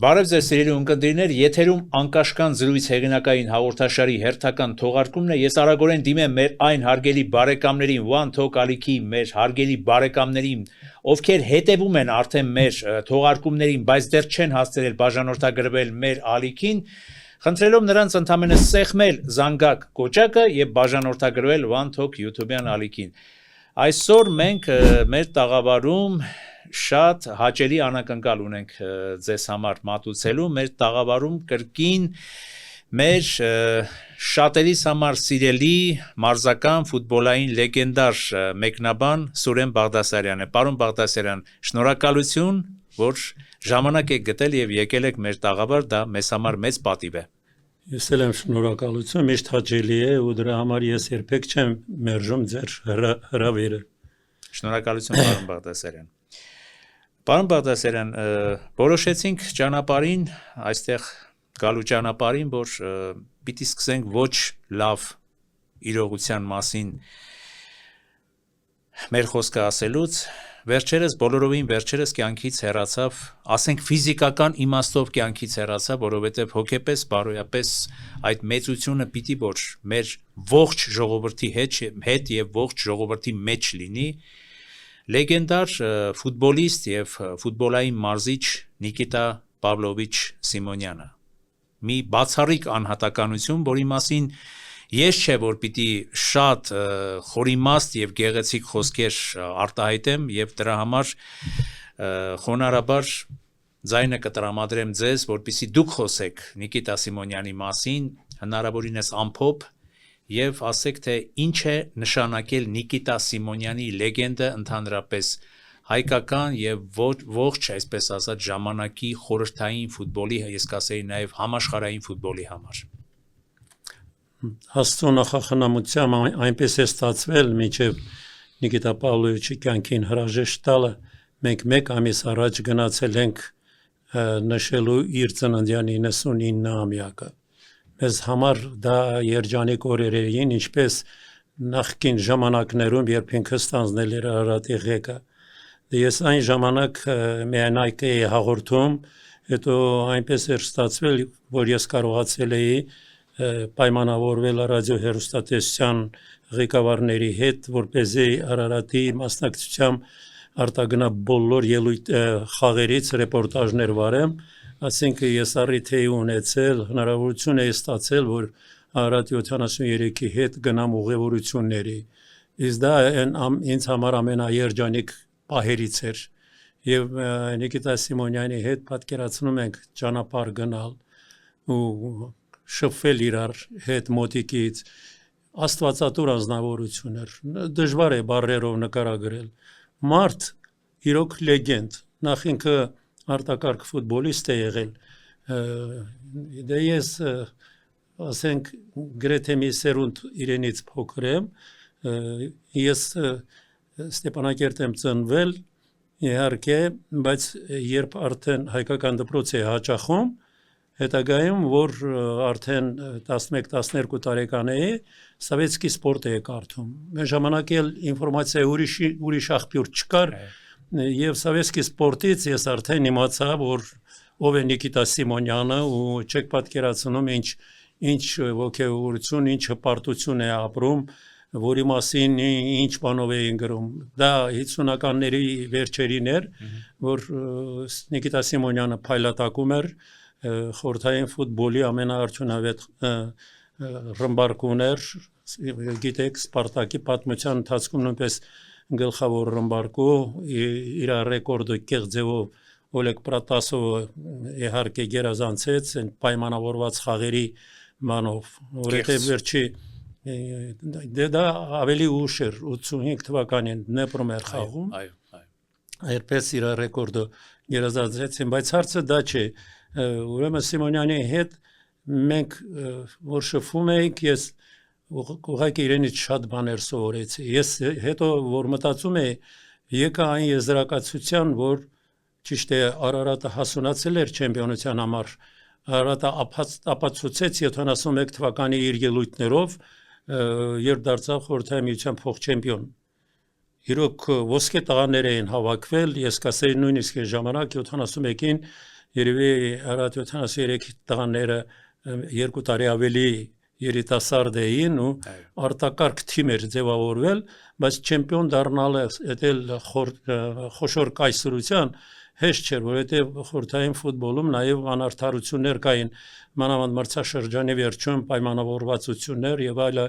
Բարև ձեզ սիրելի ունկնդիրներ, եթերում անկաշկան զրույց հեղինակային հաղորդաշարի հերթական թողարկումն է։ Ես արագորեն դիմեմ մեր այն հարգելի բարեկամներին, One Talk ալիքի մեր հարգելի բարեկամներին, ովքեր հետևում են արդեն մեր թողարկումներին, բայց դեռ չեն հասցրել բաժանորդագրվել մեր ալիքին, խնդրելով նրանց ընդամենը սեղմել զանգակ կոճակը եւ բաժանորդագրվել One Talk YouTube-յան ալիքին։ Այսօր մենք մեր տաղավարում շատ հաճելի անակնկալ ունենք ձեզ համար մատուցելու մեր տաղավարում կրկին մեր շատերիս համար սիրելի մարզական ֆուտբոլային լեգենդար մեկնաբան Սուրեն Բաղդասարյանն է։ Պարոն Բաղդասարյան, շնորհակալություն, որ ժամանակ եք գտել եւ եկել եք մեր տաղավար, դա մեզ համար մեծ պատիվ է։ Ես էլ եմ շնորհակալություն, միշտ հաճելի է ու դրա համար ես երբեք չեմ մերժում ձեր հրավերը։ Շնորհակալություն, պարոն Բաղդասարյան։ Պարոն Բաղդասարյան, որոշեցինք ճանապարհին, այստեղ գալու ճանապարհին, որ պիտի սկսենք ոչ լավ իրողության մասին մեր խոսքը ասելուց, վերջերս կյանքից հեռացավ, ասենք ֆիզիկական իմաստով կյանքից հեռացավ, որովհետև հոգեպես, բարոյապես այդ մեծությունը պիտի որ մեր ողջ ժողովրդի հետ եւ ողջ ժողովրդի մեջ լինի, լեգենդար ֆուտբոլիստ եւ ֆուտբոլային մարզիչ Նիկիտա Պավլովիչ Սիմոնյանը։ Մի բացառիկ անհատականություն, որի մասին ես չէ որ պիտի շատ խորիմաստ եւ գեղեցիկ խոսքեր արտահայտեմ եւ դրա համար խոնարհաբար ձայնը կտրամադրեմ ձեզ, որպեսզի դուք խոսեք Նիկիտա Սիմոնյանի մասին, հնարավորինս ամփոփ եւ ասեք թե ինչ է նշանակել Նիկիտա Սիմոնյանի լեգենդը ընդհանրապես հայկական եւ ողջ, այսպես ասած, ժամանակի խորհրդային ֆուտբոլի, ես կասեի նաեւ համաշխարհային ֆուտբոլի համար։ Աստծո նախախնամությամբ այնպես է ստացվել, մինչև Նիկիտա Պավլովիչի կյանքին հրաժեշտ տալը, մենք մեկ ամիս առաջ գնացել ենք նշելու իր ծննդյան 99-ամյակը։ Մեզ համար դա երջանիկ օրեր էին, ինչպես նախկին ժամանակներում, երբ ինքը ստանձնել էր Արարատի ղեկը։ Ես այն ժամանակ միայնակ էի հաղորդում, հետո այնպես էր ստացվել, որ ես կարողացել էի պայմանավորվել ռադիոհեռուստատեսության ղեկավարների հետ, որպեսզի Արարատի մասնակցությամբ արտագնա բոլոր խաղերից ռեպորտաժներ վարեմ, ասենք ես առիթ էի ունեցել, հնարավորություն էի ստացել, որ Արարատ 73-ի հետ գնամ ուղևորությունների։ Իսկ դա ինձ համար ամենաերջանիկ պահերից էր։ Եվ Նիկիտա Սիմոնյանի հետ պատկերացնում ենք ճանապարհ գնալ ու շփվել իրար հետ մոտիկից, աստվածատուր անձնավորություն էր, դժվար է բառերով նկարագրել։ Մարդ իրոք լեգենդ, նախ ինքը արտակարգ ֆուտբոլիստ է եղել, դե ես ասենք գրեթե մի սերունդ իրենից փոքր եմ, ես Ստեփանակերտ եմ ծնվել, իհարկե, բայց երբ արդեն հայկական դպրոց է հաճախում, հետագայում, որ արդեն 11-12 տարեկան էի, սովետսկի սպորտ է կարդում։ Մեր ժամանակ էլ ինֆորմացիա ուրիշ աղբյուր չկար, եւ սովետսկի սպորտից ես արդեն իմացա, որ ով է Նիկիտա Սիմոնյանը ու չեք պատկերացնում ինչ ոգևորություն, ինչ հպարտություն է ապրում, որի մասին ինչ բանով էին գրում։ Դա 50-ականների վերջերին էր, որ Նիկիտա Սիմոնյանը փայլատակում էր խորհրդային ֆուտբոլի ամենաարդյունավետ ռմբարկուն էր, գիտեք, Սպարտակի պատմության ընթացքում նույնպես գլխավոր ռմբարկու իր ռեկորդը կեղծեով Օլեգ Պրատասովը իհարկե գերազանցեց այն պայմանավորված խաղերի մանով, որովհետև վերջի դա ավելի ուշ էր 85 թվականին Դնեպրում էր խաղում, այդպես իր ռեկորդը գերազանցեցին, բայց հարցը դա չէ, ուրեմն Սիմոնյանի հետ մենք որ շփվում էինք, ես ուղղակի իրենից շատ բաներ սովորեցի, ես հետո որ մտածում էի, եկա այն եզրակացության, որ ճիշտ է Արարատը հասունացել էր չեմպիոնության համար, Արարատը ապացուցեց 71 թվականի իր ելույթներով, երբ դարձավ խորհրդային միության փոխչեմպիոն։ Իրոք ոսկե տղաներ էին հավաքվել, ես կասեի նույնիսկ ժամանակ 71-ին երևի Արարատ 73 տղաները 2 տարի ավելի երիտասարդ էին ու արտակարգ թիմ էր ձևավորվել, բայց չեմպիոն դառնալը այդել խոշոր կայսրության հեշտ չէր, որովհետև խորհրդային ֆուտբոլում նաև անարդարություններ կային, մանավանդ մրցաշրջանի վերջում պայմանավորվածություններ եւ այլը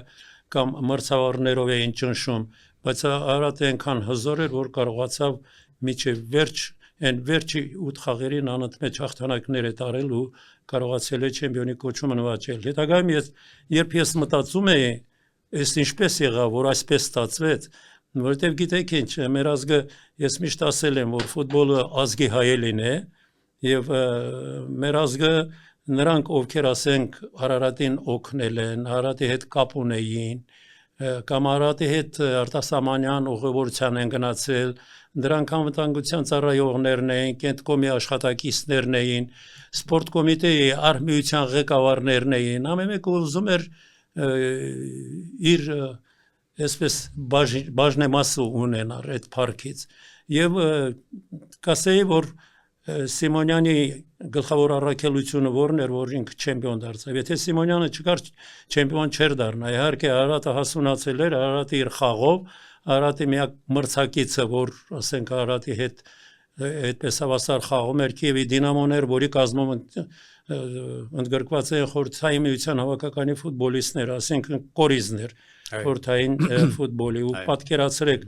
կամ մրցավարներով էին ճնշում, բայց Արարատը այնքան հզոր էր, որ կարողացավ միջև վերջ այն վերջի 8 խաղերին անընդմեջ հաղթանակներ է տարել ու կարողացել է չեմպիոնի կոչումը նվաճել։ Հետագայում երբ ես մտածում էի, այս ինչպես եղավ, որ այսպես ստացվեց, որովհետև գիտեք ինչ, մեր ազգը ես միշտ ասել եմ, որ ֆուտբոլը ազգի հայելին է եւ մեր ազգը նրանք ովքեր ասենք Արարատին օգնել են, Արարատի հետ կապ ունեին, կամ Արարատի հետ արտասահմանյան ուղևորության են գնացել, դրանք անվտանգության ծառայողներն էին, կենտկոմի աշխատակիցներն էին, սպորտ կոմիտեի արհմիության ղեկավարներն էին, ամեն մեկը ուզում էր իր այսպես բաժնեմասը ունենալ այդ փառքից եւ կասեի որ Սիմոնյանի գլխավոր առաքելությունը որն էր, որ ինքը չեմպիոն դարձավ։ Եթե Սիմոնյանը չկար, չեմպիոն չէր դառնա։ Իհարկե Արարատը հասունացել էր, Արարատը իր խաղով, Արարատի միակ մրցակիցը, որ ասենք Արարատի հետ այդպես հավասար խաղում էր Կիևի Դինամոն էր, որի կազմում ընդգրկված էին խորհրդային միության հավաքականի ֆուտբոլիստներ, ասենք կորիզներ խորհրդային ֆուտբոլի ու պատկերացրեք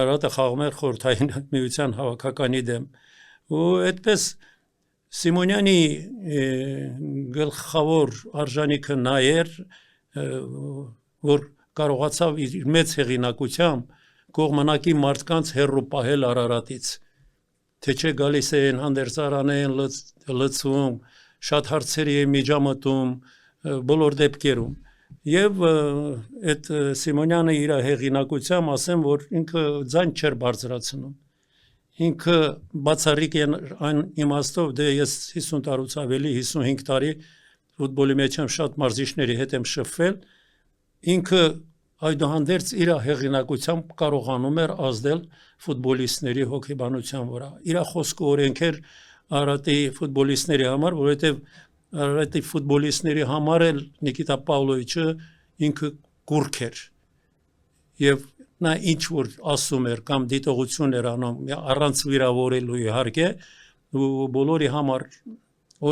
Արարատը խաղում էր խորհրդային միության հավաքականի դեմ ու այդպես Սիմոնյանի գլխավոր արժանիքը նա էր, որ կարողացավ իր մեծ հեղինակությամբ կողմնակի մարդկանց հեռու պահել Արարատից, թե չէ գալիս էին հանդերձարան էին լցվում, շատ հարցերի էին միջամտում, բոլոր դեպքերում եւ այդ Սիմոնյանը իր հեղինակությամբ ասեմ, որ ինքը ձայն չէր բարձրացնում ինքը բացառիկ այն իմաստով դե ես 50 տարուց ավելի 55 տարի ֆուտբոլի մեջ եմ շատ մարզիչների հետ եմ շփվել ինքը այդուհանդերձ իր հեղինակությամբ կարողանում էր ազդել ֆուտբոլիստների հոգեբանության վրա իր խոսքը օրենքեր Արարատի ֆուտբոլիստների համար որովհետև Արարատի ֆուտբոլիստների համար էլ Նիկիտա Պավլովիչը ինքը կուրք էր եւ նա ինչ որ ասում էր կամ դիտողություն էր անում առանց վիրավորելու իհարկե ու բոլորի համար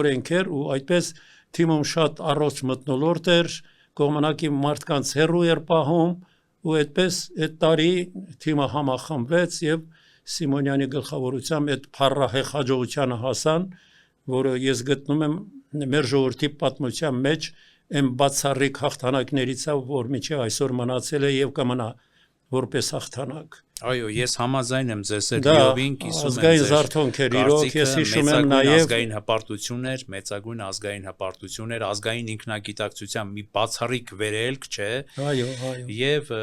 օրենք էր ու այդպես թիմում շատ առողջ մթնոլորտ էր կողմնակի մարդկանց հեռու էր պահում ու այդպես այդ տարի թիմը համախմբվեց եւ Սիմոնյանի գլխավորությամբ այդ փառահեղ հաջողությանը հասան որը ես գտնում եմ մեր ժողովրդի պատմության մեջ այն բացառիկ հաղթանակներից որ միջև այսօր մնացել է եւ կմնա որպես հաղթանակ Այո, ես համաձայն եմ ձեզ հետ լիովին կիսում եմ ազգային զարթոնքեր իրոք ես հիշում եմ նաեւ ազգային հպարտություններ, մեծագույն ազգային հպարտություններ, ազգային ինքնագիտակցության մի բացառիկ վերելք, չէ։ Այո։ Եվ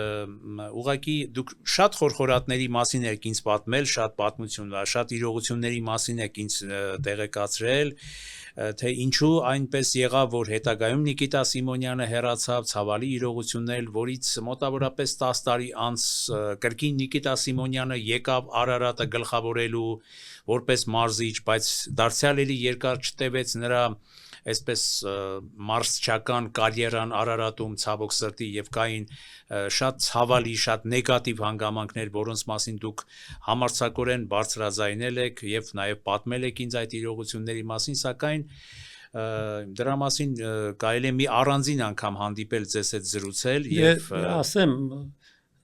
ուղղակի դուք շատ խորխորատների մասին եք ինձ պատմել, շատ պատմություններ, շատ իրողությունների մասին եք ինձ տեղեկացրել թե ինչու այնպես եղավ, որ հետագայում Նիկիտա Սիմոնյանը հեռացավ, ցավալի իրողություններ, որից մոտավորապես 10 տարի անց կրկին Նիկիտա Սիմոնյանը եկավ Արարատը գլխավորելու որպես մարզիչ, բայց դարձյալ էլի երկար չտևեց նրա այսպես մարզչական կարիերան Արարատում ցավոք սրտի եւ կային շատ ցավալի, շատ նեգատիվ հանգամանքներ, որոնց մասին դուք համարձակորեն բարձրաձայնել եք եւ նաեւ պատմել եք ինձ այդ իրողությունների մասին, սակայն դրա մասին կարելի է մի առանձին անգամ հանդիպել ձեզ հետ զրուցել եւ ասեմ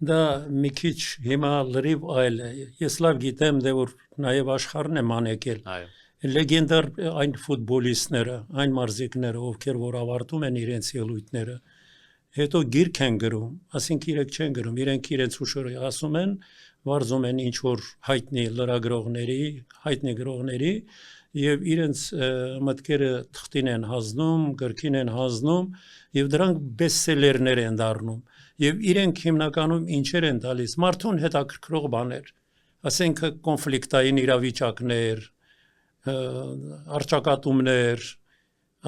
դա մի քիչ հիմա լրիվ այլ է ես լավ գիտեմ դե որ նաեւ աշխարհն է մանեկել այո լեգենդար այն ֆուտբոլիստները, այն մարզիկները, ովքեր որ ավարտում են իրենց ելույթները, հետո գիրք են գրում, ասենք իրենք չեն գրում, իրենք իրենց հուշերը ասում են, վարձում են ինչ որ հայտնի գրողների եւ իրենց մտքերը թղթին են հանձնում, գրքին են հանձնում եւ դրանք բեսթսելերներ են դառնում եւ իրենք հիմնականում ինչեր են տալիս մարդուն հետաքրքրող բաներ, ասենք կոնֆլիկտային իրավիճակներ արճակատումներ,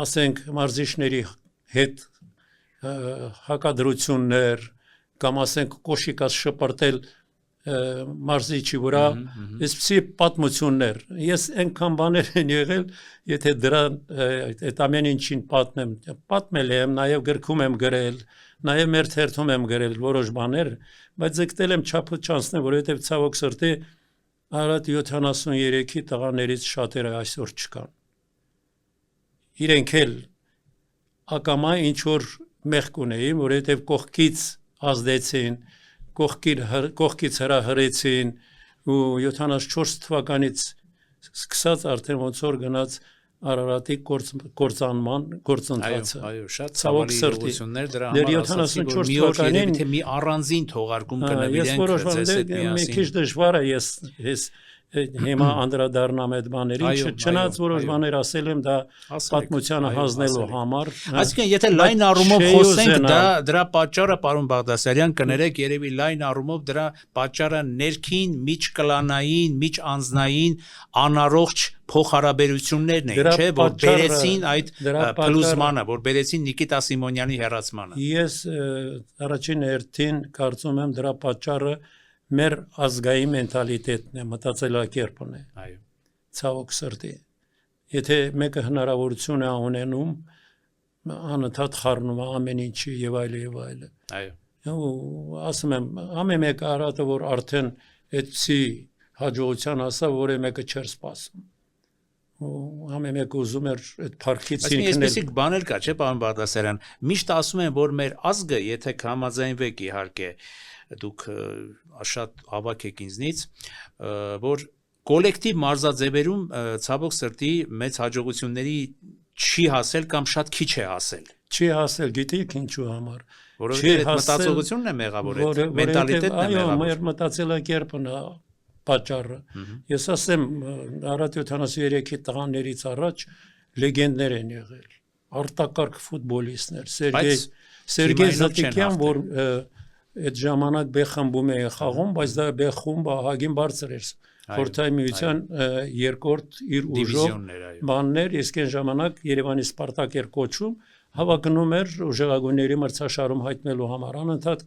ասենք մարզիչների հետ հակադրություններ, կամ ասենք կոշիկած շպրտել մարզիչի վրա այսպիսի պատմություններ ես այնքան բաներ են եղել եթե դրան այդ ամեն ինչին պատմել եմ նաև գրքում եմ գրել նաև մեր թերթում եմ գրել որոշ բաներ բայց ձգտել եմ չափը չանցնել որովհետև ցավոք սրտի Արարատ 73-ի տղաներից շատերը այսօր չկան իրենք էլ ակամա ինչ որ մեղք ունեին որովհետև կողքից ազդեցին կողքից հրահրեցին ու 74 թվականից սկսած արդեն ոնց որ գնաց Արարատի գործանման գործընթացը այո շատ ցավալի իրողություններ դրա համար ասացի որ մի օր երևի թե մի առանձին թողարկում կնվիրենք ձեզ հետ միասին մի քիչ դժվար է ես հիմա անդրադառնամ այդ բաներին չնայած որոշ բաներ ասել եմ դա պատմությանը հանձնելու համար այսինքն եթե լայն առումով խոսենք դրա պատճառը պարոն Բաղդասարյան կներեք երևի լայն առումով դրա պատճառը ներքին միջկլանային միջանձնային անառողջ փոխհարաբերություններն են չէ որ բերեցին այդ փլուզմանը որ բերեցին Նիկիտա Սիմոնյանի հեռացմանը ես առաջին հերթին կարծում եմ դրա պատճառը մեր ազգային մենտալիտետն է, մտածելակերպն է։ Այո։ Ցավոք սրտի։ Եթե մեկը հնարավորություն է ունենում, անընդհատ խառնում է ամեն ինչի եւ այլը։ Այո։ Ու ասում եմ, ամեն մեկը արատը որ արդեն այդպիսի հաջողության հասա, որը մեկը չէր սպասում։ Ու ամեն մեկը ուզում էր այդ փառքից ինքնել։ Այսպեսիկ բան էլ կա, չէ, պարոն Բաղդասարյան։ Միշտ ասում են, որ մեր ազգը, եթե կհամաձայնվեք իհարկե դուք շատ ավակ եք ինձնից, որ կոլեկտիվ մարզաձևերում ցավոք սրտի մեծ հաջողությունների չի հասել կամ շատ քիչ է հասել։ Չի հասել, գիտեք ինչու համար։ Որովհետև մտածողությունն է մեղավոր, մենտալիտետն է մեղավոր։ Այո, մեր մտածելակերպն է պատճառը։ Ես ասեմ, Արարատ 73-ի տղաներից առաջ լեգենդներ են եղել։ Արտակարգ ֆուտբոլիստներ, Սերգեյ Զատիկյան, որ այդ ժամանակ B խմբում է խաղում, բայց դա B խումբը ահագին բարձր էր։ Խորհրդային միության երկրորդ իր ուժով բաններ, իսկ այն ժամանակ Երևանի Սպարտակ էր կոչում, հավակնում էր ուժեղագույնների մրցաշարում հայտնելու համար։ Անընդհատ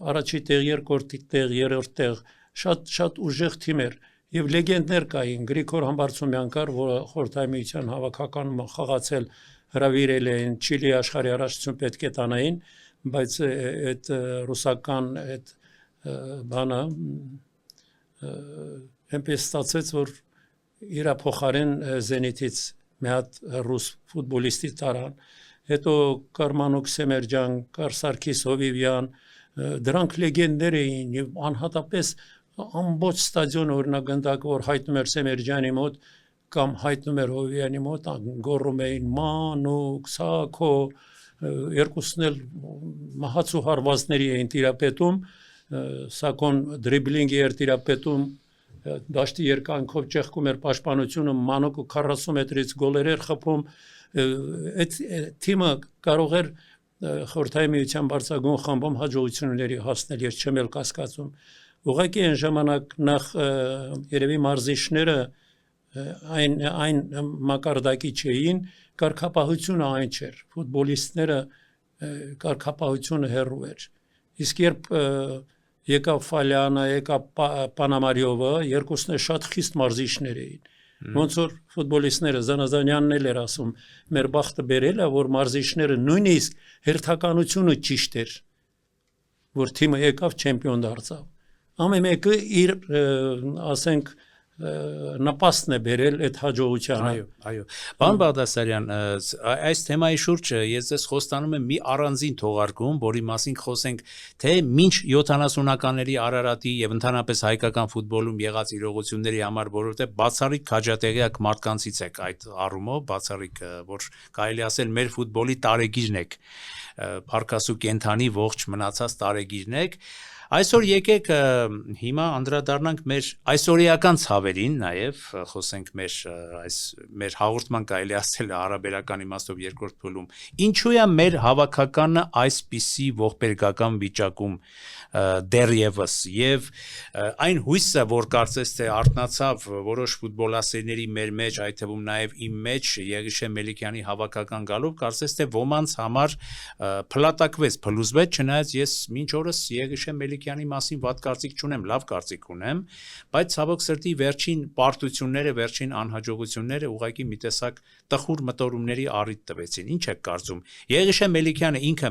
առաջի տեղ, երկրորդ տեղ, երրորդ տեղ շատ ուժեղ թիմ էր եւ լեգենդներ կային Գրիգոր Համբարձումյան կար, որը Խորհրդային միության հավաքականում խաղացել հրավիրել էին Չիլի աշխարհի առաջնություն պետք է տանային, բայց այդ ռուսական այդ բանը այնպես ստացվեց, որ իր փոխարեն Զենիթից մի հատ ռուս ֆուտբոլիստի տարան, հետո կար Մանուկ Սեմերջյան, կար Սարգիս Հովիվյան, դրանք լեգենդներ էին եւ անհատապես ամբողջ ստադիոն օրինագնդակ որ հայտնում էր Սեմերջյանի մոտ կամ հայտնում էր Հովիվյանի մոտ գոռում էին Մանուկ, Սաքո երկուսն էլ մահացու հարվածների էին տիրապետում Սաքոն դրիբլինգի էր տիրապետում դաշտի երկանքով ճեղքում էր պաշտպանությունը Մանուկը 40 մետրից գոլեր էր խփում այդ թիմը կարող էր Խորհրդային միության բարձրագույն խմբում հաջողությունների հասնել ես չեմ էլ կասկածում ուղղակի այն ժամանակ նախ երևի մարզիչները այն մակարդակի չէին կարգապահությունը այն չէր ֆուտբոլիստները կարգապահությունը հեռու էր իսկ երբ եկավ Ֆալյանը եկավ Պանամարիովը երկուսն էլ շատ խիստ մարզիչներ էին ոնց որ ֆուտբոլիստները Զանազանյանն էլ էր ասում մեր բախտը բերել է որ մարզիչները նույնիսկ հերթականությունը ճիշտ էր որ թիմը եկավ չեմպիոն դարձավ ամեն մեկը իր ասենք նպաստն է բերել այդ հաջողությանը այո պարոն Բաղդասարյան այս թեմայի շուրջ ես ձեզ խոստանում եմ մի առանձին թողարկում որի մասին խոսենք թե մինչ 70-ականների Արարատի եւ ընդհանրապես հայկական ֆուտբոլում եղած իրողությունների համար որովհետեւ բացառիկ քաջատեղյակ մարդկանցից եք այդ առումով բացառիկ որ կարելի ասել մեր ֆուտբոլի տարեգիրն եք փառքասու կենթանի ողջ մնացած տարեգիրն եք Այսօր եկեք հիմա անդրադառնանք մեր այսօրեական ցավերին, նաև խոսենք մեր հաղորդման կարելի ասել հարաբերական իմաստով երկրորդ փուլում։ Ինչու է մեր հավաքականը այսպիսի ողբերգական վիճակում դեռևս եւ այն հույսը, որ կարծես թե արտնացավ որոշ ֆուտբոլասերների մեր մեջ, այդ թվում նաև իմ մեջ Եղիշե Մելիքյանի հավաքական գալով, կարծես թե ոմանց համար փլատակվեց, փլուզվեց, չնայած ես մինչ օրս Եղիշե Մելիքյանի մասին վատ կարծիք չունեմ, լավ կարծիք ունեմ, բայց ցավոք սրտի վերջին պարտությունները, վերջին անհաջողությունները ուղղակի մի տեսակ տխուր մտորումների առիթ տվեցին։ Ինչ եք կարծում։ Եղիշե Մելիքյանը ինքը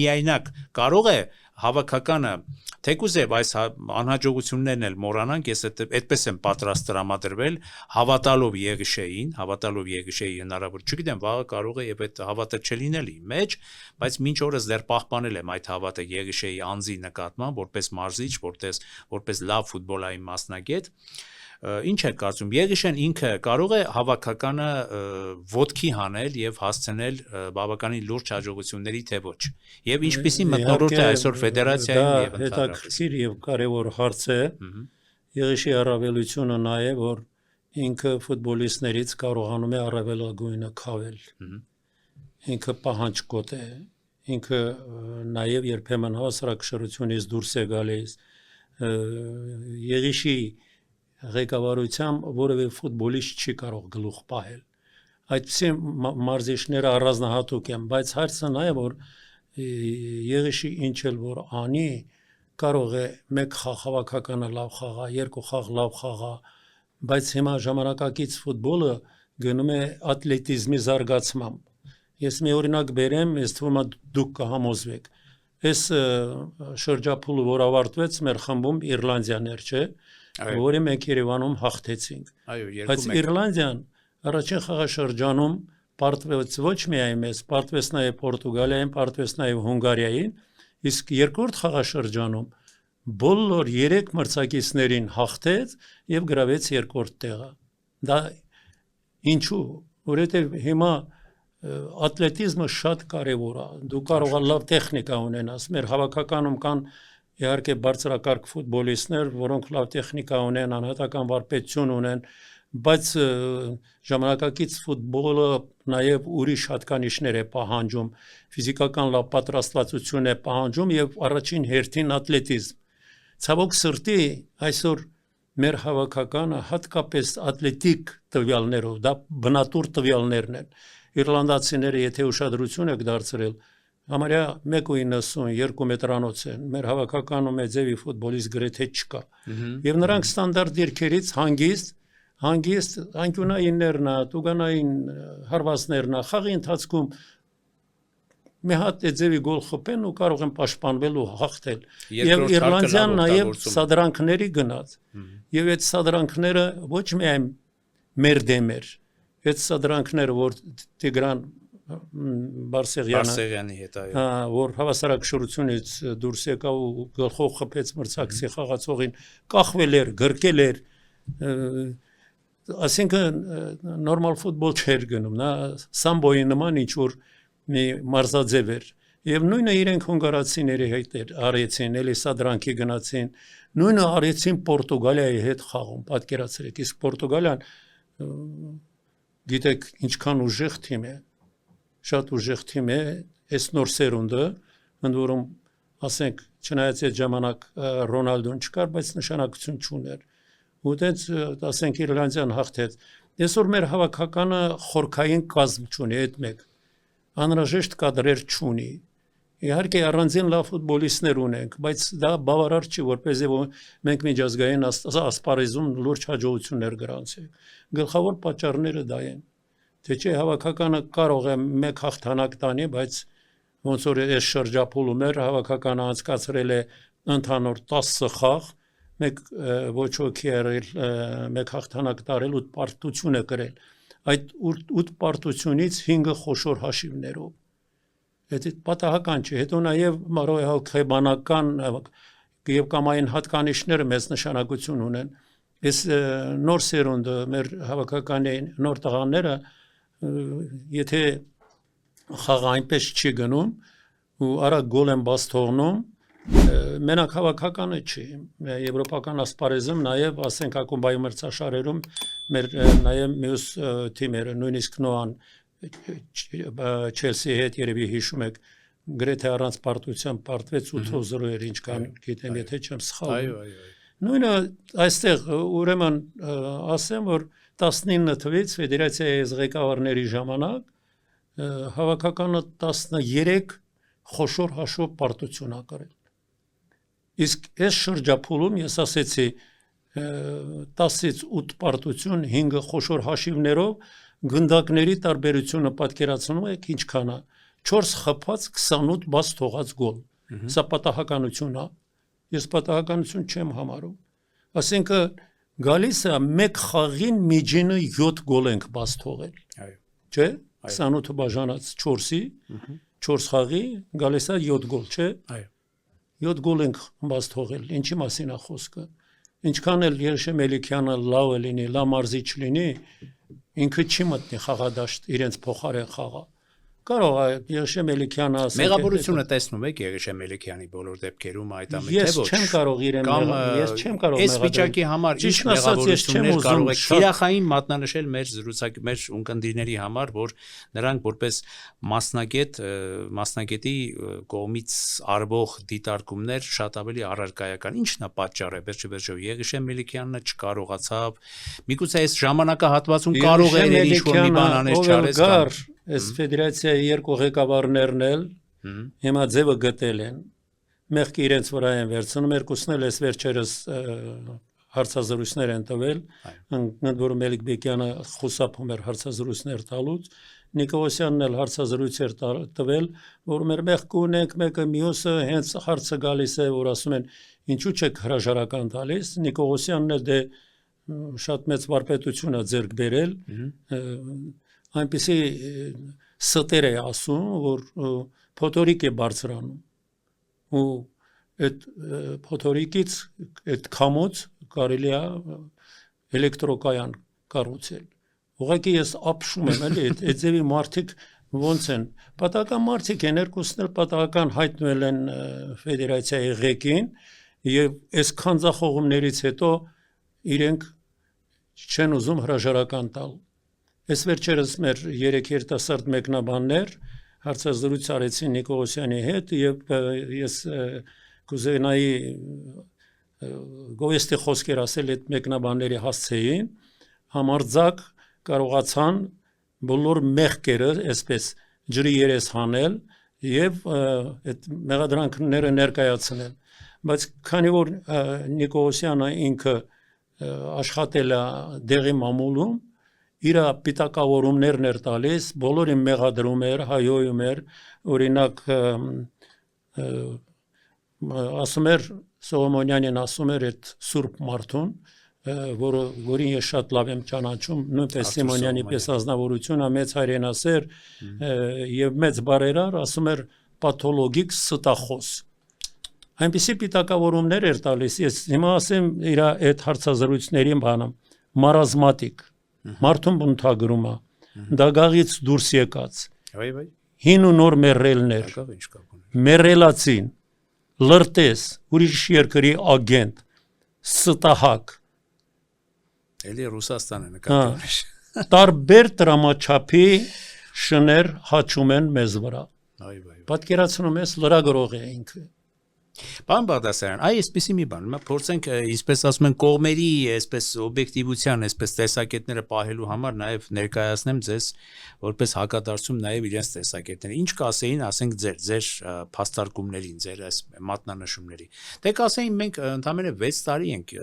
միայնակ կարող է հավաքականը թեկուզև այս անհաջողություններն էլ մոռանանք, ես այդպես եմ պատրաստ տրամադրվել, հավատալով Եղիշեի հնարավոր, չգիտեմ, վաղը կարող է եւ այդ հավատը չլինել իմ մեջ, բայց մինչ օրս դեռ պահպանել եմ այդ հավատը Եղիշեի անձի նկատմամբ, որպես մարզիչ, որպես լավ ֆուտբոլային մասնագետ։ Ինչ է կարծում, Եղիշեն ինքը կարող է հավաքականը ոտքի հանել եւ հասցնել բավականին լուրջ հաջողությունների, թե ոչ։ Եվ ինչպիսի մթնոլորտ է այսօր ֆեդերացիայում եւ ընդհանրապես։ Հետաքրքիր եւ կարեւոր հարց է։ Եղիշի առավելությունը նա է, որ ինքը ֆուտբոլիստներից կարողանում է առավելագույնը քավել։ Ինքը պահանջկոտ է։ Ինքը նաեւ երբեմն հավասարակշռությունից դուրս է գալիս։ Եղիշի ղեկավարությամբ որևէ ֆուտբոլիստ չի կարող գլուխ պահել։ Այդպիսի մարզիչները առանձնահատուկ են, բայց հարցը նա է, որ Եղիշի ինչ էլ որ անի, կարող է մեկ խաղ հավաքականը լավ խաղա, երկու խաղ լավ խաղա, բայց հիմա ժամանակակից ֆուտբոլը գնում է ատլետիզմի զարգացմամբ։ Ես մի օրինակ բերեմ, ես թվում է դուք կհամոզվեք։ Այս շրջափուլը, որ ավարտվեց, մեր խմբում Իռլանդիաներ չէ, որը մենք Երևանում հաղթեցինք։ Բայց Իռլանդիան առաջին խաղաշրջանում պարտվեց ոչ միայն մեզ, պարտվեց նաև Պորտուգալիային, պարտվեց նաև Հունգարիային, իսկ երկրորդ խաղաշրջանում բոլոր 3 մրցակիցներին հաղթեց եւ գրավեց երկրորդ տեղը։ Դա ինչու՞, որովհետեւ հիմա ատլետիզմը շատ կարևոր է։ Դու կարող ես լավ տեխնիկա ունենաս։ Մեր հավաքականում կան իհարկե բարձրակարգ ֆուտբոլիստներ, որոնք լավ տեխնիկա ունեն, անհատական վարպետություն ունեն, բայց ժամանակակից ֆուտբոլը նաև ուրիշ հատկանիշներ է պահանջում, ֆիզիկական լավ պատրաստվածություն է պահանջում եւ առաջին հերթին ատլետիզմ։ Ցավոք սրտի այսօր մեր հավաքականը հատկապես ատլետիկ տվյալներով, դա բնատուր տվյալներն են։ Իռլանդացիները, եթե ուշադրություն եք դարձրել, համարյա 1.92 մետրանոց են, մեր հավաքականում մեծևի ֆուտբոլիստ գրեթե չկա։ Եվ նրանք ստանդարտ դիրքերից հանգիստ անկյունայիններն, տուգանային հարվածներն, խաղի ընթացքում մի հատ ձևի գոլ խփեն ու կարող են պաշտպանվել ու հաղթել։ Եվ Իռլանդիան նաև սադրանքների գնաց։ Եվ այդ սադրանքները ոչ միայն մեր դեմ էր, այդ սադրանքները, որ Տիգրան Բարսեղյանի հետ, որ հավասարակշռությունից դուրս եկավ ու գլխով խփեց մրցակցի խաղացողին, կախվել էր, գրկել էր, ասենքն նորմալ ֆուտբոլ չէր գնում, նա սամբոյի նման ինչ-որ մի մարզաձև էր, եւ նույնը իրենք հունգարացիների հետ արեցին, էլի սադրանքի գնացին, նույնը արեցին Պորտուգալիայի հետ խաղում, պատկերացրեք, իսկ Պորտուգալիան գիտեք ինչքան ուժեղ թիմ է, շատ ուժեղ թիմ է, այս նոր սերունդը, ընդ որում ասենք չնայած այդ ժամանակ Ռոնալդոն չկար, բայց նշանակություն չուներ։ Ու դից ասենք Իռլանդիան հաղթեց։ Այսօր մեր հավաքականը խորքային կազմ չունի, այդ մեկ անհրաժեշտ կադրեր չունի։ Իհարկե առանձին լավ ֆուտբոլիստներ ունենք, բայց դա բավարար չի, որպեսզի մենք միջազգային ասպարեզում լուրջ հաջողություններ գրանցենք։ Գլխավոր պատճառները դա են։ Թե չէ հավաքականը կարող է մեկ հաղթանակ տանի, բայց ոնց որ այս շրջափուլում էր հավաքականը անցկացրել է ընդհանուր 10 խաղ, մեկ ոչ ոքի մեկ հաղթանակ տարել 8 պարտություն է կրել։ Այդ 8 պարտությունից 5-ը խոշոր հաշիվներով։ Դա պատահական չէ, հետո նաև մարոյհոգեբանական եւ կամային հատկանիշները մեծ նշանակություն ունեն։ Այս նոր սերունդը մեր հավաքականի նոր տղաները, եթե խաղը այնպես չի գնում ու արագ գոլ են բաց թողնում, մենակ հավաքականը չի, եվրոպական ասպարեզում նաև ասենք ակումբային մրցաշարերում մեր նաև մյուս թիմերը, նույնիսկ Նոան Չելսի հետ երևի հիշում եք, գրեթե առանց պարտության պարտվեց 8-0 էր, ինչքան գիտեմ, եթե չեմ սխալվում։ Նույնը այստեղ ուրեմն ասեմ, որ 19 թվականից ֆեդերացիայի ղեկավարների ժամանակ հավաքականը 13 խոշոր հաշվով պարտություն ա կրել։ Իսկ այս շրջափուլում ես ասեցի 10-ից 8 պարտություն 5 խոշոր հաշիվներով գնդակների տարբերությունը պատկերացնում եք ինչքան է 4 խփած 28 բաց թողած գոլ սա պատահականություն է ես պատահականություն չեմ համարում ասենքը գալիս է մեկ խաղին միջինը 7 գոլ ենք բաց թողել այո չէ 28 բաժանած 4-ի 4 խաղի գալիս է 7 գոլ չէ այո 7 գոլ ենք բաց թողել ինչի մասին է խոսքը ինչքան էլ Երեշե Մելիքյանը լավ է լինի լավ մարզիչ լինի ինքը չի մտնի խաղադաշտ իրենց փոխարեն խաղա կարող է Երեշե Մելիքյանը ասել Մեղավորությունը տեսնում եք Երեշե Մելիքյանի բոլոր դեպքերում այդ ամենը ես չեմ կարող իրեն ես չեմ կարող այս վիճակի համար ինչ մեղավորություններ կարող եք թիրախային մատնանշել մեր մեր ունկնդիրների համար որ նրանք որպես մասնագետի կողմից արվող դիտարկումներ շատ ավելի առարկայական ինչն է պատճառը վերջիվերջո Երեշե Մելիքյանը չկարողացավ միգուցե այս ժամանակահատվածում կարող է ինչ-որ մի բան անել չարես կամ Այս ֆեդերացիայի երկու ղեկավարներն էլ հիմա ձևը գտել են մեղքի իրենց վրա են վերցնում երկուսն էլ այս վերջերս հարցազրույցներ են տվել ընդ որում Մելիք Բեկյանը խուսափում էր հարցազրույցներ տալուց Նիկողոսյանն էլ հարցազրույց էր տվել որ մեր մեղք ունենք մեկը մյուսը հենց հարցը գալիս է որ ասում են ինչու չեք հրաժարական տալիս Նիկողոսյանն էլ դե շատ մեծ վարպետություն է ձեռք բերել այնպեսի ստեր է ասում, որ փոթորիկ է բարձրանում ու այդ փոթորիկից այդ քամուց կարելի է էլեկտրոկայան կառուցել ուղղակի ես ապշում եմ էլի այդ ձևի մարդիկ ոնց են պատահական մարդիկ են երկուսն էլ պատահական հայտնել են ֆեդերացիայի ղեկին եւ այս քանձախողումներից հետո իրենք չեն ուզում հրաժարական տալ Այս վերջերս մեր 3 երիտասարդ մեկնաբաններ հարցազրույց արեցին Նիկողոսյանի հետ եւ ես կուզենայի գովեստի խոսքեր ասել այդ մեկնաբանների հասցեին համարձակ կարողացան բոլոր մեղքերը այսպես ջրի երես հանել եւ այդ մեղադրանքները ներկայացնել բայց քանի որ Նիկողոսյանը ինքը աշխատել է դեղի մամուլում իր պիտակավորումներն էր տալիս, բոլորին մեղադրում էր, հայոյում էր, օրինակ ասում էր Սողոմոնյանին ասում էր այդ Սուրբ Մարդուն, որին ես շատ լավ եմ ճանաչում, նույնպես Սիմոնյանի պես ազնվորություն, մեծ հայրենասեր եւ մեծ բարերար, ասում էր պաթոլոգիկ ստախոս։ Այնպիսի պիտակավորումներ էր տալիս, ես հիմա ասեմ իր այդ հարցազրույցների բանը, մարազմատիկ Մարդուն բնութագրում է, դագաղից դուրս եկած, հին ու նոր մեռելներ, մեռելացին, լրտես, ուրիշ երկրի ագենտ, ստահակ, Էլի Ռուսաստանը նկատի տարբեր տրամաչափի շներ հաչում են մեզ վրա, պատկերացնում ես լրագրող է ինքը Պարոն Բաղդասարյան, այսպեսի մի բան, փորձենք, ինչպես ասում են, կողմերի, այսպես օբյեկտիվության, այսպես տեսակետները պահելու համար նաև ներկայացնեմ ձեզ որպես հակադարձում նաև իրենց տեսակետները։ Ինչ կասեին, ասենք ձեր փաստարկումներին, ձեր այս մատնանշումների։ Դե կասեին մենք ընդամենը 6 տարի ենք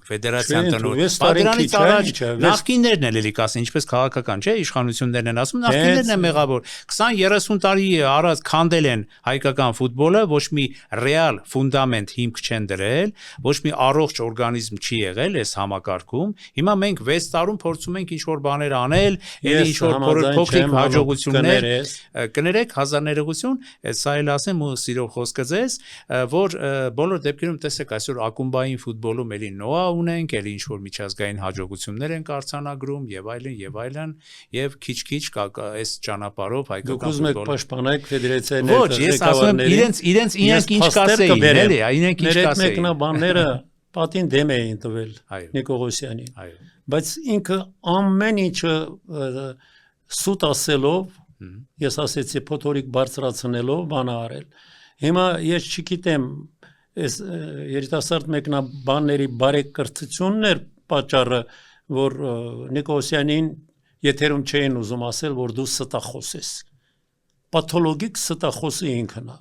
ֆեդերացիան տնօրեն։ Դրանից առաջ նախկիններն էլ էլի կասեն, ինչպես քաղաքական, չէ, իշխանություններն են ասում, նախկիններն են մեղավոր։ 20-30 տարի առաջ քանդել են հայկական ֆուտբոլը, ոչ մի ռեալ ֆունդամենտ հիմք չեն դրել, ոչ մի առողջ օրգանիզմ չի եղել այս համակարգում։ Հիմա մենք 6 տարում փորձում ենք ինչ-որ բաներ անել, ելի ինչ-որ փոքրիկ հաջողություններ կներեք, հազար ներողություն, սա էլ ասեմ ու սիրով խոսքը ձեզ, որ բոլոր դեպքերում տեսեք այսօր ակումբային ֆուտբոլում էլի նոա ունենք, էլի ինչ-որ միջազգային հաջողություններ են արձանագրում եւ այլն, եւ քիչ-քիչ այս ճանապարհով հայկական ֆուտբոլը։ Դուք ուզում եք պաշտպանեք ֆեդերացիայի Ոչ, ես ասում եմ իրենց ինչ կասեին, էլի, իրենք ինչ կասեին։ Մեկնաբանները պատին դեմ էին տվել Նիկողոսյանին։ Բայց ինքը ամեն ինչը սուտ ասելով, ես ասեցի փոթորիկ բարձրացնելով բան արել։ Հիմա ես չգիտեմ, այս երիտասարդ մեկնաբանների բարեկրթությունն էր պատճառը, որ Նիկողոսյանին եթերում չէին ուզում ասել, որ դու ստախոս ես։ Պաթոլոգիկ ստախոսը ինքն է։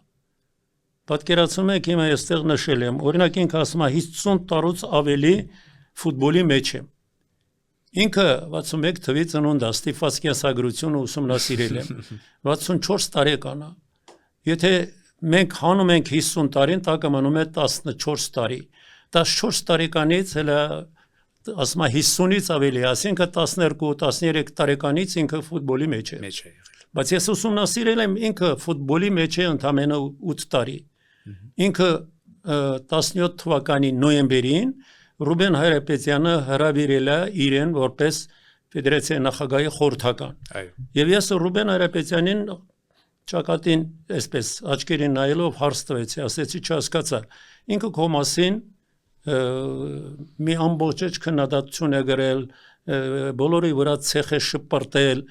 պատկերացնում եք հիմա այստեղ նշել եմ, օրինակ ինքը ասում է 50 տարուց ավելի ֆուտբոլի մեջ եմ։ Ինքը 61 թվականից ծնունդ է, ստիպված կենսագրությունը ուսումնասիրել եմ։ 64 տարեկան է։ Եթե մենք հանում ենք 50 տարին, տակը մնում է 14 տարի։ 14 տարեկանից հələ ասում է 50-ից ավելի, ասինքն 12-13 տարեկանից ինքը ֆուտբոլի մեջ է։ Մեջ է եղել։ Բայց ես ուսումնասիրել եմ, ինքը ֆուտբոլի մեջ է ընդամենը 8 տարի։ Ինքը 17 թվականի նոյեմբերին Ռուբեն Հայրապետյանը հրավիրել է իրեն որպես ֆեդերացիայի նախագահի խորհրդական։ Այո։ Եվ ես Ռուբեն Հայրապետյանին ճակատին այսպես աչքերին նայելով հարց տվեցի, ասեցի չհասկացա։ Ինքը քո մասին մի ամբողջ քննադատություն է գրել, բոլորի վրա ցեխ է շպրտել,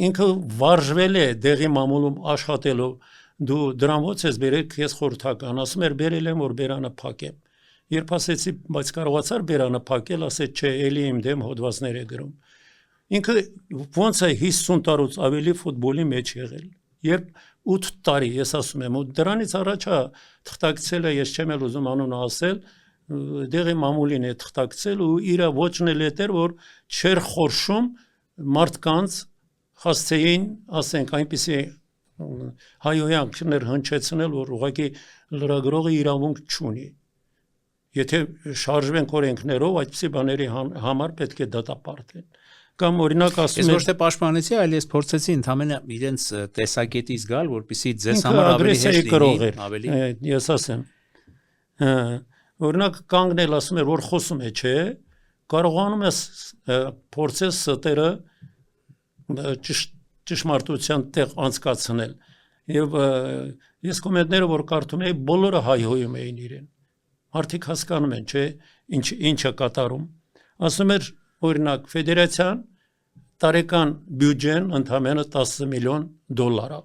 ինքը վարժվել է դեղի մամուլում աշխատելով, դու դրան ո՞նց ես բերել քեզ խորհրդական, ասում էր բերել եմ որ բերանը փակեմ։ Երբ ասեցի, բայց կարողացար բերանը փակել, ասեց չէ, էլի իմ դեմ հոդվածներ է գրում։ Ինքը ոնց է 50 տարուց ավելի ֆուտբոլի մեջ եղել։ Երբ 8 տարի, ես ասում եմ, ու դրանից առաջ թղթակցել է, ես չեմ էլ ուզում անունը ասել, դեղի մամուլին է թղթակցել ու իր ոչն էլ էր, որ չեր խորշում մարդկանց հասցեին, ասենք, այնպիսի հայոյանքներ հնչեցնել, որ ուղղակի լրագրողը իրավունք չունի։ Եթե շարժվենք օրենքներով, այդպիսի բաների համար պետք է դատապարտեն։ Կամ օրինակ ասում Ես ոչ թե պաշտպանեցի, այլ ես փորձեցի ընդհանրապես իրենց տեսակետից գալ, որպեսզի ձեզ համար ավելի հեշտ լինի, ավելի։ Ես ասեմ։ Օրինակ կանգնել ասում էր, որ խոսում է, չէ, կարողանում ես փորձես ստերը ճշմարտության տեղ անցկացնել։ Եվ ես կոմենտները որ կարդում էի, բոլորը հայհոյում էին իրեն։ Մարդիկ հասկանում են, չէ, ինչը կատարում։ Ասում էր, օրինակ, ֆեդերացիան տարեկան բյուջեն ընդամենը $10 միլիոն է։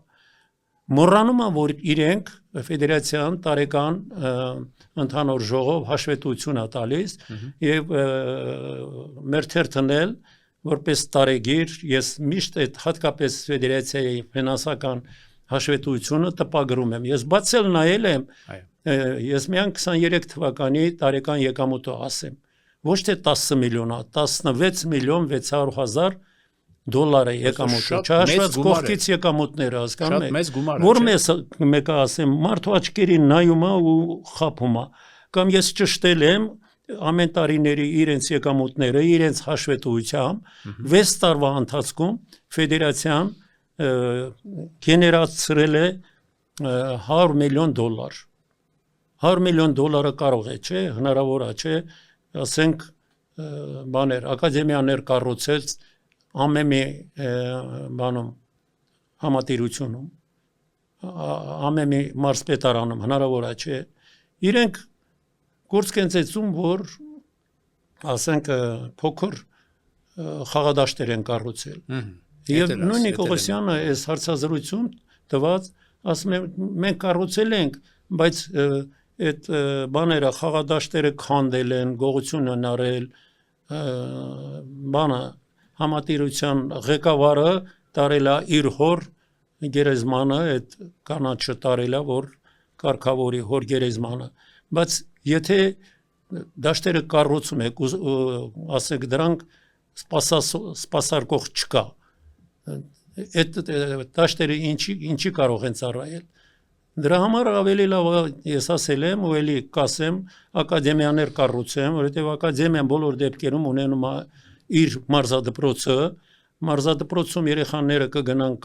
Մոռանում է, որ իրենք ֆեդերացիան տարեկան ընդհանուր ժողով հաշվետվություն է տալիս եւ մեր թերթն էլ որպես տարեգիր ես միշտ այդ հատկապես ֆեդերացիայի ֆինանսական հաշվետվությունը տպագրում եմ։ Ես բացել նայել եմ, ես միայն 23 թվականի տարեկան եկամուտը ասեմ։ Ոչ թե 10 միլիոն, 16 միլիոն 600 հազար դոլար է եկամուտը, չհաշված կողքից եկամուտները, հասկանում եք։ Որ մեկը ասեմ, մարդու աչքերին նայում է ու խափում է։ Կամ ես ճշտել եմ ամեն տարիների իրենց եկամուտները, իրենց հաշվետվությամբ 6 տարվա ընթացքում ֆեդերացիան գեներացրել է $100 միլիոն։ $100 միլիոն կարող է, չէ, հնարավոր է, չէ, ասենք բաներ, ակադեմիաներ կառուցել ամեմի բանում համատիրությունում, ամեմի մարզպետարանում, հնարավոր է, չէ, իրենք գործ են ծեցում, որ ասենք փոքր խաղադաշտեր են կառուցել։ Եվ նույնիկ Օղոսյանը այս հարցազրույցում տված, ասում է, մենք կառուցել ենք, բայց այդ բաները խաղադաշտերը քանդել են, գողություն են արել, բանը համատիրության ղեկավարը տարել է իր հոր գերեզմանը, այդ կանաչը տարել է, որ կարգավորի հոր գերեզմանը, բայց եթե դաշտերը կառուցում եք, ասեք դրանք սպասարկող չկա, այդ դաշտերը ինչի կարող են ծառայել։ Դրա համար ավելի լավ ես ասել եմ ու էլի կասեմ ակադեմիաներ կառուցեմ, որովհետև ակադեմիան բոլոր դեպքերում ունենում է իր մարզադպրոցը, մարզադպրոցում երեխաները կգնան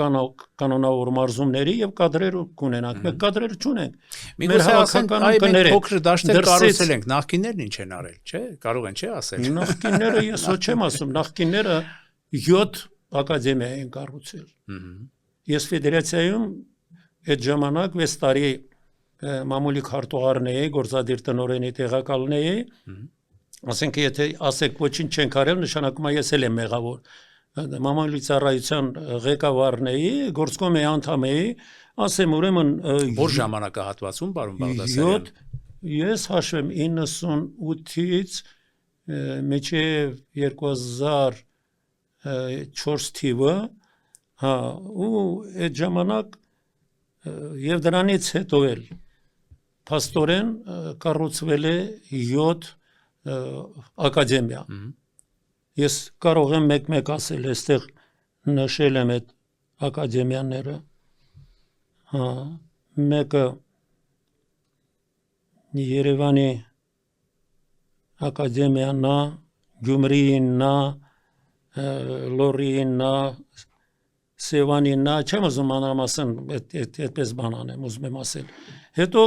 կանոնավոր մարզումների եւ կադրեր կունենանք, մենք կադրեր չունենք։ Մեր հավաքականում կներեք, փոքր դաշտեր կառուցել ենք, նախկիններն ինչ են արել, չէ՞, կարող են չէ ասել։ Նախկինները ես ոչ չեմ ասում, նախկինները 7 ակադեմիա են կառուցել։ Ես ֆեդերացիայում այդ ժամանակ 6 տարի մամուլի քարտուղարն էի, գործադիր տնօրենի տեղակալն էի, ասենք եթե ասեք ոչինչ չենք արել, նշանակում է ես էլ եմ մեղավոր։ Մամուլի ծառայության ղեկավարն էի, գործկոմի անդամ էի, ասեմ ուրեմն որ ժամանակահատվածում պարոն Բաղդասարյան ես հաշվեմ 98-ից մինչև 2004 թիվը, հա, ու այդ ժամանակ եւ դրանից հետո էլ փաստորեն կառուցվել է 7 ակադեմիա։ Ես կարող եմ մեկ-մեկ ասել, այստեղ նշել եմ այդ ակադեմիաները։ Մեկը Երևանի ակադեմիան է, Գյումրիին է, Լոռիին է, Սևանին է, չեմ ուզում մանրամասն այդպես բան անեմ, ուզում եմ ասել։ Հետո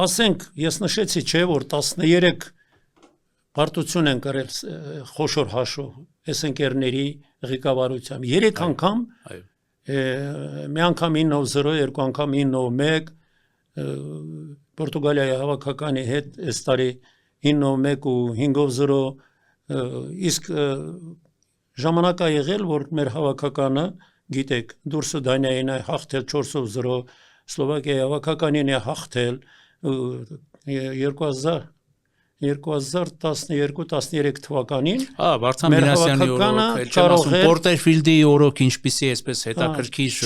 ասենք, ես նշեցի, չէ, որ 13 պարտություն են կրել խոշոր հաշով, այս ընկերների ղեկավարությամբ։ 3 անգամ, մի անգամ 9-0, 2 անգամ 9-1, Պորտուգալիայի հավաքականի հետ այս տարի 9-1 ու 5-0, իսկ ժամանակ է եղել, որ մեր հավաքականը, գիտեք, դուրսը Դանիային է հաղթել 4-0, Սլովակիայի հավաքականին է հաղթել 2012-13 թվականին։ Վարդան Մինասյանի օրոք, Պորտերֆիլդի օրոք ինչպիսի այսպես հետաքրքիր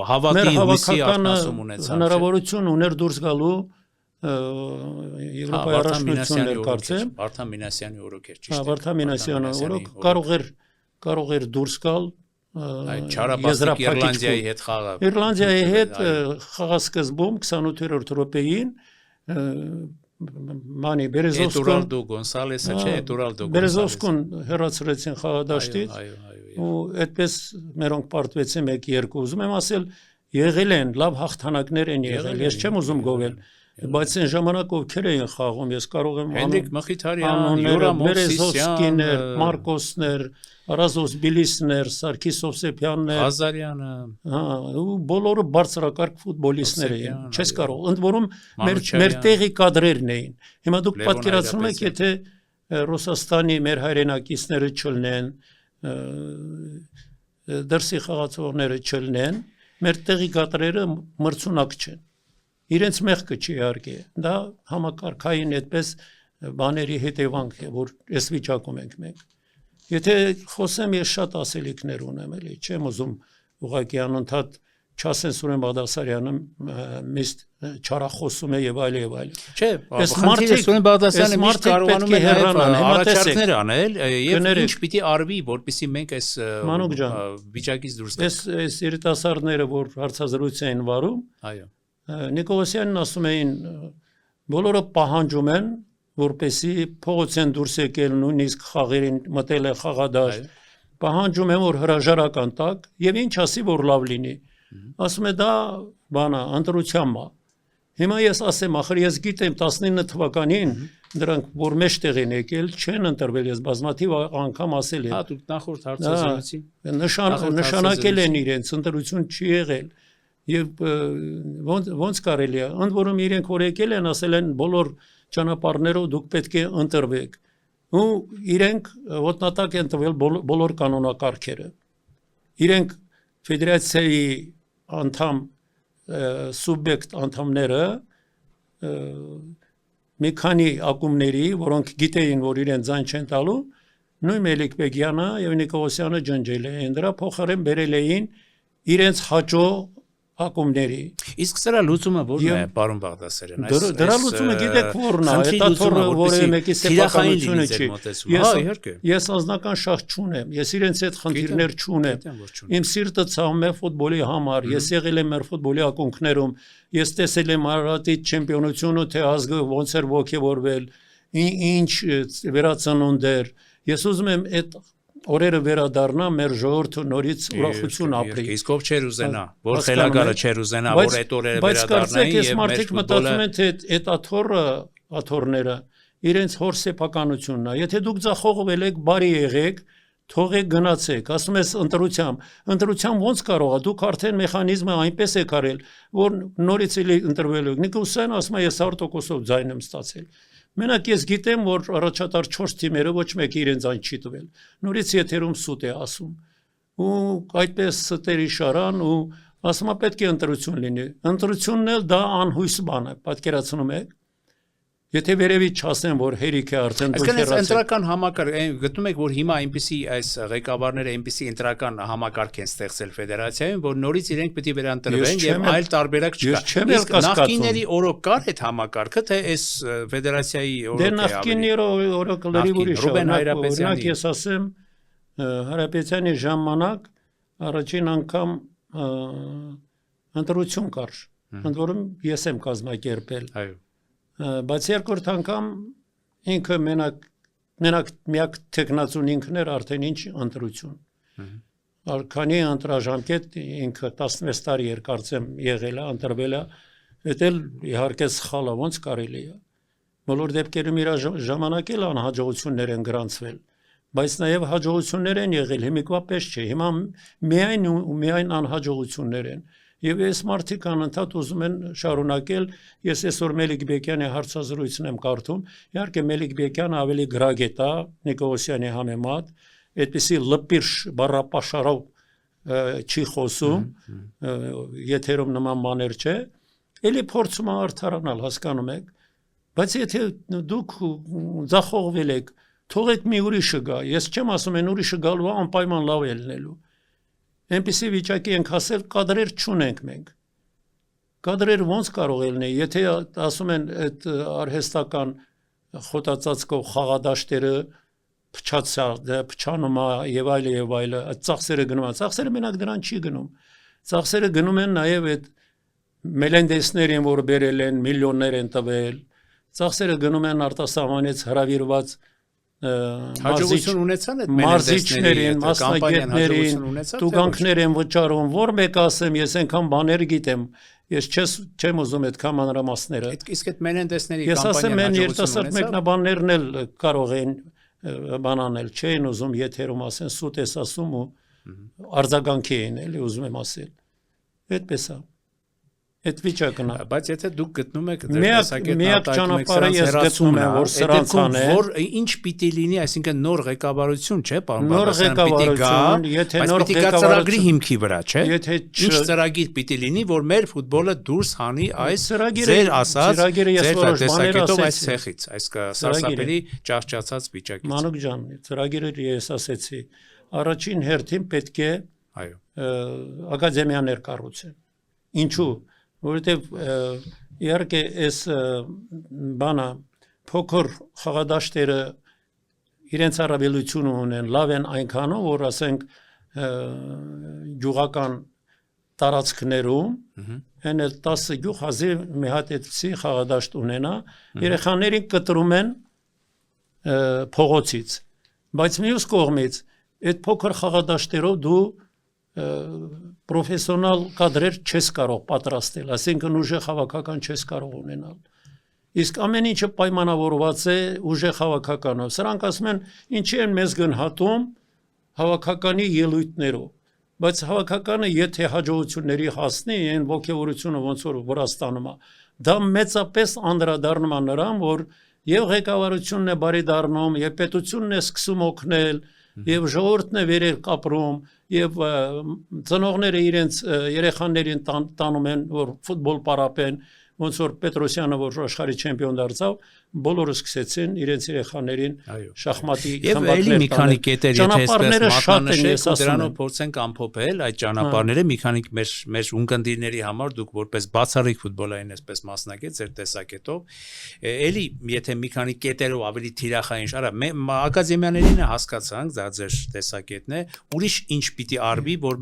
հավատի հույսի արտասում ունեցավ։ Հնարավորություն ուներ դուրս գալու Եվրոպայի առաջնություններ կարծեմ։ Վարդան Մինասյանի օրոք էր, ճիշտ է։ Վարդան Մինասյանի օրոք կարող էր դուրս գալ Չարաբաստիկ Իռլանդիայի հետ խաղը։ Իռլանդիայի հետ խաղասկզբում 28-րդ րոպեին Մանի Էդուրալդո Գոնսալեսը չէ, Էդուրալդո Գոնսալեսը։ Բերեզովսկուն հեռացրեցին խաղադաշտից։ Ու այդպես մերոնք պարտվեցին 1-2։ Ուզում եմ ասել, եղել են լավ հաղթանակներ են եղել։ Ես չեմ ուզում գովել, բայց այն ժամանակ ովքեր էին խաղում, ես կարող եմ Հենրիկ Մխիթարյան, Յուրա Մովսիսյան, Մարկոսներ, Արազոս Բիլիսներ, Սարգիս Հովսեփյաններ, Ղազարյանը, ու բոլորը բարձրակարգ ֆուտբոլիստներ էին։ Չես կարող, ընդ որում մեր տեղի կադրերն էին։ Հիմա դուք պատկերացնում եք, եթե Ռուսաստանի մեր հայրենակիցները չլնեն, դրսի խաղացողները չլնեն, մեր տեղի կադրերը մրցունակ չեն։ Իրենց մեղքը չի իհարկե։ Դա համակարգային այդպես բաների հետևանք է, որ այս վիճակում ենք մենք։ Եթե խոսեմ, ես շատ ասելիքներ ունեմ, էլի, չեմ ուզում ուղղակի անընդհատ չասեն Սուրեն Բաղդասարյանը միշտ չարախոսում է եւ այլ եւ այլ։ Չէ, խնդիրը Սուրեն Բաղդասարյանը միշտ կարողանում է առաջարկներ անել եւ ինչ պիտի արվի, որպեսզի մենք այս վիճակից դուրս գանք։ Այս երիտասարդները, որ հարցազրույց էին վարում, այո, Նիկոլոսյանն ասում էին, բոլորը պահանջում են, որպեսի փողոցեն դուրս եկել նույնիսկ խաղերին մտել է խաղադաշտ, պահանջում են, որ հրաժարական տակ եւ ինչ ասի, որ լավ լինի։ Ասում է դա բանա, ընտրությամբ է։ Հիմա ես ասեմ, ախր ես գիտեմ 19 թվականին դրանք որ մեջտեղ են եկել, չեն ընտրվել, ես բազմաթիվ անգամ ասել եմ։ Դուք նախորդ հարցազրույցի նշանակել են իրենց, ընտրություն չի եղել։ Եվ ոնց կարելի է, ընդ որում իրենք որ եկել են, ասել են բոլոր ճանապարհներով դուք պետք է ընտրվեք։ Ու իրենք ոտնատակ են տվել բոլոր կանոնակարգերը։ Իրենք ֆեդերացիայի անդամ սուբյեկտ անդամները մի քանի ակումբների, որոնք գիտեին, որ իրեն ձայն չեն տալու, նույն Մելիք Բեգյանը եւ Նիկոլոսյանը ջնջել էին, դրա փոխարեն բերել էին իրենց հաջո ակումբների։ Իսկ սրա լուծումը ո՞րն է, պարոն Բաղդասարյան։ Դրա լուծումը գիտեք ո՞րն է, դա թորը որը մեկի սեփականությունը չի։ Ես անձնական շահ չունեմ, ես իրենց այդ խնդիրներ չունեմ։ Իմ սիրտը ցավում է ֆուտբոլի համար, ես եղել եմ մեր ֆուտբոլի ակունքներում, ես տեսել եմ Արարատի չեմպիոնությունը, թե ազգը ոնց էր ոգևորվել, ինչ վերածնունդ էր։ Ես ուզում եմ այդ օրերը վերադառնա մեր ժողովուրդը նորից ուրախություն ապրի։ Իսկ ով չէր ուզենա, որ խելագարը չէր ուզենա, որ այդ օրերը վերադառնային եւ մեր մարդիկ մտածում են, թե այդ աթոռները իրենց հոր սեփականությունն է։ Եթե դուք ձախողվել եք, բարի եղեք, թողեք գնացեք, ասում ես ընտրությամբ ոնց կարող է, դուք արդեն մեխանիզմը այնպես եք արել, որ նորից էլի ընտրվելու եք։ Նիկոլոսյանը ասում է, ես 100%-ով ձայն եմ ստացել։ Մենակ ես գիտեմ, որ առաջատար 4 թիմերը ոչ մեկը իրենց այն չի տվել։ Նորից եթերում սուտ է ասում։ Ու այդպես ստերի շարան ու ասում է պետք է ընտրություն լինի։ Ընտրությունն էլ դա անհույս բան է, պատկերացնում եք։ Եթե վերևից չասեն, որ հերիք է արդեն դուք Այսինքն հեռացեք, ընտրական համակարգ գտնում եք, որ հիմա այնպեսի այս ղեկավարները այնպեսի ընտրական համակարգ են ստեղծել ֆեդերացիայում, որ նորից իրենք պետք է վերընտրվեն եւ այլ տարբերակ չկա։ Իսկ նախկինների օրոք կար այդ համակարգը, թե այս ֆեդերացիայի օրոք է ավելի։ նախկինների օրոք լրիվ ուրիշ է։ Ռուբեն Հայրապետյանի Օրինակ ես ասեմ, Հայրապետյանի ժամանակ առաջին անգամ ընտրություն կար, ընդ որում ես եմ կազմակերպել։ Այո։ Բայց երկրորդ անգամ ինքը մենակ միակ տեխնացուն ինքն էր արդեն ինչ ընտրություն։ Քանի ընտրաժամկետ ինքը 16 տարի էր կարծեմ եղել է, ընտրվել է, դա իհարկե սխալ է, ոնց կարելի է։ Բոլոր դեպքերում իր ժամանակ էլ անհաջողություններ են գրանցվել, բայց նաև հաջողություններ են եղել, հիմիկվա պես չէ։ Հիմա միայն անհաջողություններ են։ Եվ այս մարդիկ անընդհատ ուզում են շարունակել, ես այսօր Մելիք Բեկյանի հարցազրույցն եմ կարդում, իհարկե Մելիք Բեկյանը ավելի գրագետ է Նիկողոսյանի համեմատ, այդպիսի լպիրշ բառապաշարով չի խոսում, եթերում նման բաներ չէ, էլի փորձում է արդարանալ, հասկանում եք, բայց եթե դուք ձախողվել եք, թողեք մի ուրիշը գա, ես չեմ ասում են ուրիշը գալու անպայման լավ է լինելու։ Այնպիսի վիճակի ենք հասել, կադրեր չունենք մենք։ Կադրեր ոնց կարող է լինել, եթե ասում են այդ արհեստական խոտածածկով խաղադաշտերը փչանում է եւ այլը, այդ ծախսերը գնում են, ծախսերը մենակ դրան չի գնում։ Ծախսերը գնում են նաեւ այդ մելենդեսներին, որ բերել են, միլիոններ են տվել, ծախսերը գնում են արտասահմանից հրավիրված հաջողություն ունեցան այդ մարզիչներին, մասնագետներին, տուգանքներ են վճարում, որ մեկ ասեմ, ես այնքան բաներ գիտեմ, ես չեմ ուզում այդքան մանրամասները։ Իսկ այդ Մենենդեսների կամպանիան ես ասեմ, են երիտասարդ մեկնաբաններն էլ կարող են բան անել, չէին ուզում եթերում ասեն, սուտ ես ասում ու արձագանքի էին, էլի ուզում եմ ասել։ Այդպես է։ Այդ վիճակն է, բայց եթե դուք գտնում եք միակ ճանապարհը ես գտնում եմ, որ սրանց անեն, որ ինչ պիտի լինի, այսինքն նոր ղեկավարություն, չէ, պարոն նոր ղեկավարություն, եթե նոր ծրագրի հիմքի վրա, չէ, եթե ինչ ծրագիր պիտի լինի, որ մեր ֆուտբոլը դուրս հանի այս ձեր ասած ձեր տեսակետով այս ցեղից, այս սարսափելի ճահճացած վիճակից։ Մանուկ ջան, ծրագիրը ես ասեցի, առաջին հերթին պետք է ակադեմիաներ կառուցեն։ Ինչու՞։ Որովհետև իհարկե այս բանը փոքր խաղադաշտերը իրենց առավելությունը ունեն, լավ են այնքանով, որ ասենք գյուղական տարածքներում այն 10 գյուղ հազիվ մի հատ այդպիսի խաղադաշտ ունենա, երեխաներին կտրում են փողոցից, բայց մյուս կողմից այդ փոքր խաղադաշտերով դու պրոֆեսիոնալ կադրեր չես կարող պատրաստել, այսինքն ուժեղ հավաքական չես կարող ունենալ։ Իսկ ամեն ինչը պայմանավորված է ուժեղ հավաքականով։ Սրանք ասում են, ինչի են մեզ գնահատում հավաքականի ելույթներով։ Բայց հավաքականը եթե հաջողությունների հասնի, այն ոգևորությունը ոնց որ Վրաստանում է, դա մեծապես անդրադառնում է նրան, որ եւ ղեկավարությունն է բարի դառնում, եւ պետությունն է սկսում օգնել, եւ ժողովուրդն է վերել կապրում, եւ ծնողները իրենց երեխաներին տանում են, որ ֆուտբոլ պարապեն, ոնց որ Պետրոսյանը, որ աշխարհի չեմպիոն դարձավ, բոլորը սկսեցին իրենց երեխաներին շախմատի խմբակներ տալ։ Եվ մի քանի կետեր, եթե ճանապարհները շատ են, ես ասում դրանով փորձենք ամփոփել այդ ճանապարհները, մի քանի մեր ունկնդիրների համար դուք որպես բացառիկ ֆուտբոլային այսպես մասնակից ձեր տեսակետով, էլի եթե մի քանի կետերով ավելի թիրախային շարա, ակադեմիաներին հասկացանք, դա ձեր տեսակետն է, ուրիշ ինչ պիտի արվի, որ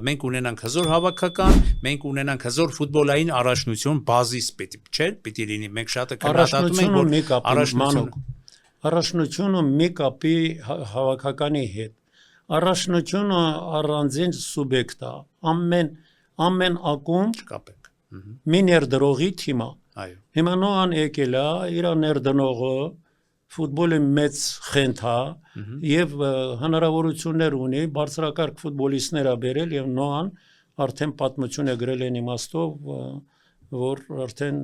մենք ունենանք հզոր հավաքական, մենք ունենանք հզոր ֆուտբոլային առաջնություն, բազիս պիտի լինի, մենք շատը քննադատում ենք, որ առաջնությունը մի կապի հավաքականի հետ, առաջնությունը առանձին սուբյեկտ է, ամեն ակումբ մի ներդրողի թիմ է, հիմա նոան եկել է, իր ներդնողը ֆուտբոլի մեծ խենթ է եւ հնարավորություններ ունի բարձրակարգ ֆուտբոլիստներ է բերել եւ նոան արդեն պատմություն է գրել են իմաստով, որ արդեն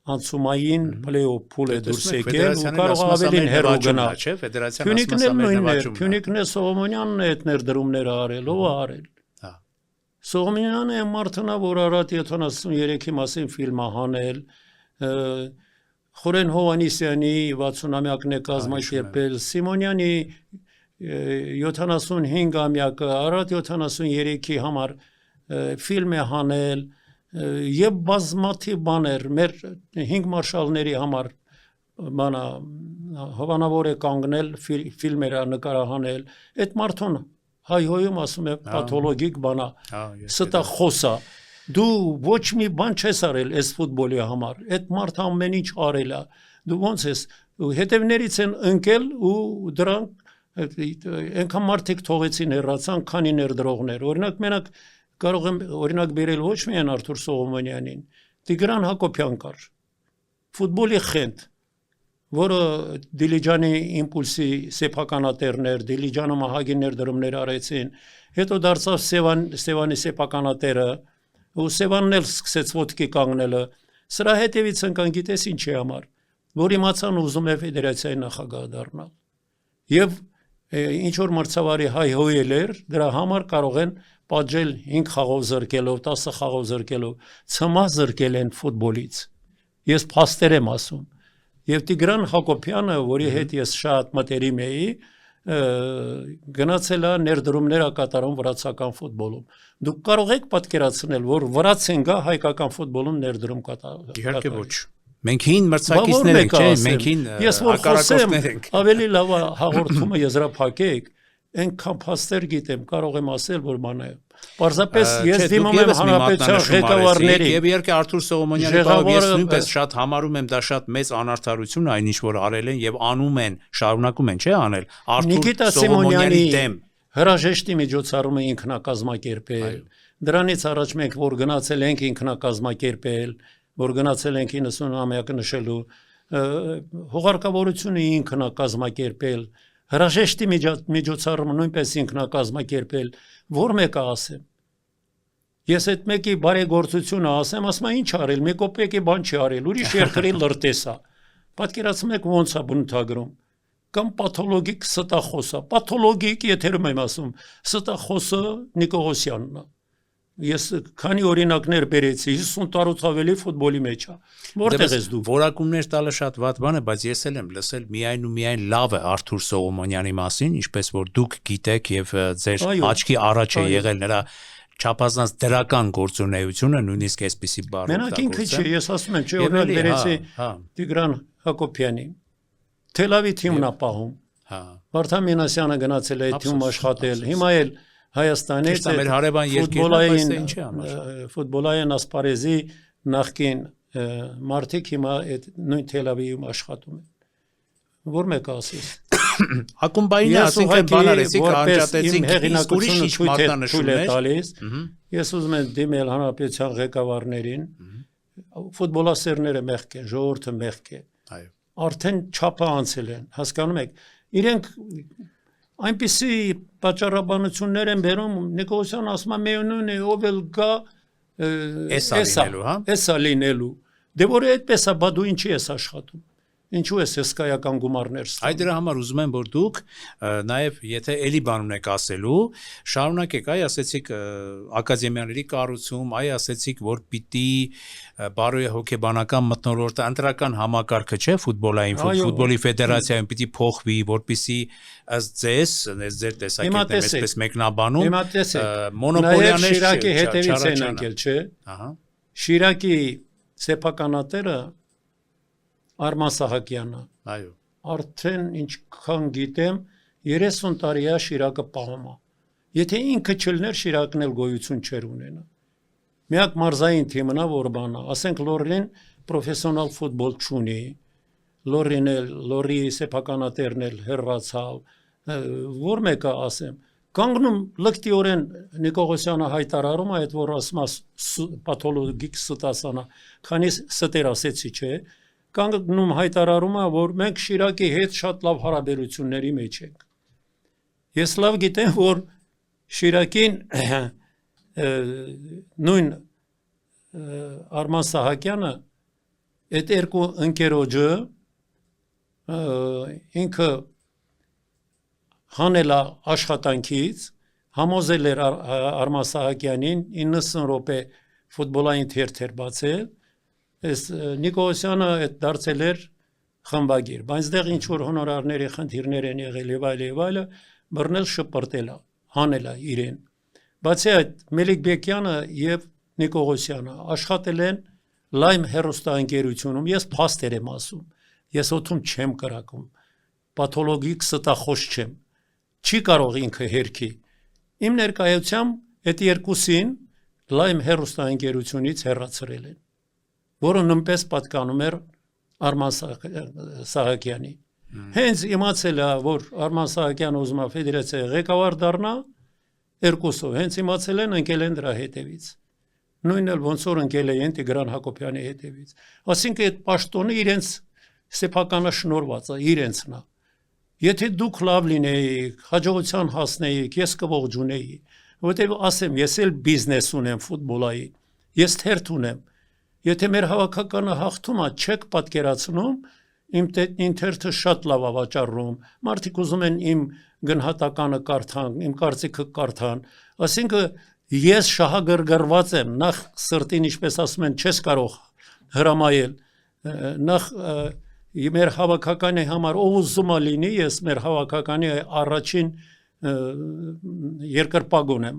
անցումային play-off փուլ է դուրս եկել ու կարող ավելին հեռու գնա, չէ, ֆեդերացիան Փյունիկն էլ նույնն է, Փյունիկն է Սողոմոնյանն է այդ ներդրումները արել, ով արել։ Սողոմոնյանը այն մարդն է, որ Արարատ 73-ի մասին ֆիլմ է հանել, Խորեն Հովանիսյանի 60-ամյակն է կազմակերպել, Սիմոնյանի 75-ամյակը, Արարատ 73-ի համար ֆիլմ է հանել եւ բազմաթիվ բաներ մեր 5 մարշալների համար բանա հովանավոր է կանգնել ֆիլմեր նկարահանել այդ մարդուն հայհոյում ասում է պաթոլոգիկ բանա ստախոսա դու ոչ մի բան չես արել այս ֆուտբոլի համար այդ մարդ ամեն ինչ արել է դու ոնց ես հետևներից են ընկել ու դրանք այնքան մարդիկ թողեցին հեռացան քանի ներդրողներ օրինակ մենակ կարող եմ օրինակ բերել ոչ միայն Արթուր Սողոմոնյանին Տիգրան Հակոբյան կար ֆուտբոլի խենթ որը Դիլիջանի իմպուլսի սեփականատերներ Դիլիջանը մահագին ներդրումներ արեցին հետո դարձավ Սևանի սեփականատերը ու Սևանն էլ սկսեց ոտքի կանգնելը սրա հետևից ընկան գիտես ինչի համար որ իմացան ուզում է ֆեդերացիայի նախագահ դառնալ եւ ինչ որ մրցավարի հայհոյել էր դրա համար կարող են պատժել 5 խաղով զրկելով 10 խաղով զրկելով ցմահ զրկել են ֆուտբոլից ես փաստեր եմ ասում եւ Տիգրան Հակոբյանը որի հետ ես շատ մտերիմ էի գնացել է ներդրումներ կատարում վրացական ֆուտբոլում դուք կարող եք պատկերացնել որ վրացեն գա հայկական ֆուտբոլում ներդրում կատարել իհարկե ոչ մենք հին մրցակիցներ ենք չէ մենք հին հակառակորդներ ենք ավելի լավ հաղորդումը եզրափակեք այնքան փաստեր գիտեմ կարող եմ ասել որ բանը Պարզապես ես դիմում եմ հանրապետության ղեկավարներին եւ իհարկե Արթուր Սողոմոնյանի բանով ես նույնպես շատ համարում եմ դա շատ մեծ անարդարություն այն ինչ որ արել են եւ անում են շարունակում են չէ անել Արթուր Սողոմոնյանի դեմ հրաժեշտի միջոցառումը ինքնակազմակերպել դրանից առաջ մենք որ գնացել ենք ինքնակազմակերպել որ գնացել ենք 90-ամյակը նշելու հողարկավորությունը ինքնակազմակերպել հրաժեշտի միջոցառումը նույնպես ինքնակազմակերպել որ մեկը ասեմ ես այդ մեկի բարեգործությունը ասեմ ասում ինչ արել մի կոպեկի բան չի արել ուրիշ երկրի լրտեսա պատկերացնում եք ոնց է բնութագրում կամ պաթոլոգիկ ստախոսա պաթոլոգիկ եթերում եմ ասում ստախոսը Նիկողոսյանն է ես քանի օրինակներ բերեցի 50 տարուց ավելի ֆուտբոլի մեջ է որտեղ ես դու որակումներ տալը շատ վատ բան է բայց ես էլ եմ լսել միայն ու միայն լավը Արթուր Սողոմոնյանի մասին ինչպես որ դուք գիտեք եւ ձեր աչքի առաջ է եղել նրա չափազանց դրական գործունեությունը նույնիսկ այսպիսի բառ մենակ ինքը չի ես ասում եմ չէ օրինակ բերեցի Տիգրան Հակոբյանի Թելավի թիմն է պահում Վարդան Մինասյանը գնացել է այդ թիմում աշխատել հիմա էլ Հայաստանից մեր հարևան երկիրն ֆուտբոլային ասպարեզի նախկին մարդիկ հիմա այդ նույն Թելավիում աշխատում են որ մեկը ասես ակումբային ասինքն բան արեցիք անջատեցինք իսկ ուրիշ ինչ մատնանշումներ ես ուզում եմ դիմել հանրապետության ղեկավարներին ֆուտբոլասերները մեղք են ժողովուրդը մեղք է այո արդեն չափը անցել են հասկանում եք իրենք այնպիսի պատճառաբանություններ են բերում Նիկողոսյան ասում է միևնույն է ով էլ գա էսա լինելու դե որ այդպես է բա դու ինչի ես աշխատում ինչու ես հսկայական գումարներ ստանում այդ դրա համար ուզում եմ որ դուք նաև եթե էլի բան ունեք ասելու շարունակեք այ ասեցիք ակադեմիաների կառուցում այ ասեցիք որ պիտի բարոյի հոգեբանական մթնոլորտը ընտրական համակարգը չէ ֆուտբոլային ֆուտբոլի ֆեդերացիայում պիտի փոխվի որպեսզի ըստ ձեզ ձեր տեսակետներն այսպես մեկնաբանում մոնոպոլիաներ Շիրակի հետևից են անկել չէ ահա Շիրակի սեփականատերը Արման Սահակյանը այո արդեն ինչքան գիտեմ 30 տարի է Շիրակը պահում է եթե ինքը չլներ Շիրակն էլ գոյություն չեր ունենա միակ մարզային թիմն է որ բանա ասենք Լորին պրոֆեսիոնալ ֆուտբոլ չունի Լորի սեփականատերն էլ հեռացավ որ մեկը ասեմ կանգնում լկտիորեն Նիկողոսյանը հայտարարում է այդ որ ասում է պաթոլոգիկ ստասանա քանի ստեր ասեցի չէ կանգնում հայտարարում է որ մենք Շիրակի հետ շատ լավ հարաբերությունների մեջ ենք ես լավ գիտեմ որ Շիրակին նույն Արման Սահակյանը այդ երկու ընկերոջը ինքը հանել է աշխատանքից համոզել էր Արման Սահակյանին 90 րոպե ֆուտբոլային թերթեր բացել Այս Նիկողոսյանը այդ դարձել էր խմբագիր, բայց դեռ ինչ որ հոնորարների խնդիրներ են եղել եւ այլը, բռնել շպրտել է, հանել է իրեն։ Բացի այդ, Մելիք Բեկյանը եւ Նիկողոսյանը աշխատել են Լայմ հեռուստաընկերությունում, ես փաստեր եմ ասում, ես օդում չեմ կրակում, պաթոլոգիկ ստախոս չեմ, չի կարող ինքը հերքի։ Իմ ներկայությամբ այդ երկուսին Լայմ հեռուստաընկերությունից հեռացրել են, որը նույնպես պատկանում էր Արման Սահակյանի։ Հենց իմացել է, որ Արման Սահակյանը ուզում է ֆեդերացիայի ղեկավար դառնա, երկուսով, հենց իմացել են, ընկել են դրա հետևից։ Նույնն էլ ոնց որ ընկել են Տիգրան Հակոբյանի հետևից։ Այսինքն այդ պաշտոնը իրենց սեփականաշնորհված է, իրենցն է։ Եթե դուք լավ լինեիք, հաջողության հասնեիք, ես կողջունեի, որտեղ ասեմ, ես էլ բիզնես ունեմ ֆուտբոլային, ես թերթ ունեմ։ Եթե մեր հավաքականը հաղթում է, չեք պատկերացնում, իմ թերթը շատ լավ է վաճառում, մարդիկ ուզում են իմ գնահատականը կարդան, իմ կարծիքը կարդան, այսինքն ես շահագրգռված եմ, նախ սրտին, ինչպես ասում են, չես կարող հրամայել, նախ մեր հավաքականի համար ով ուզում է լինի, ես մեր հավաքականի առաջին երկրպագուն եմ,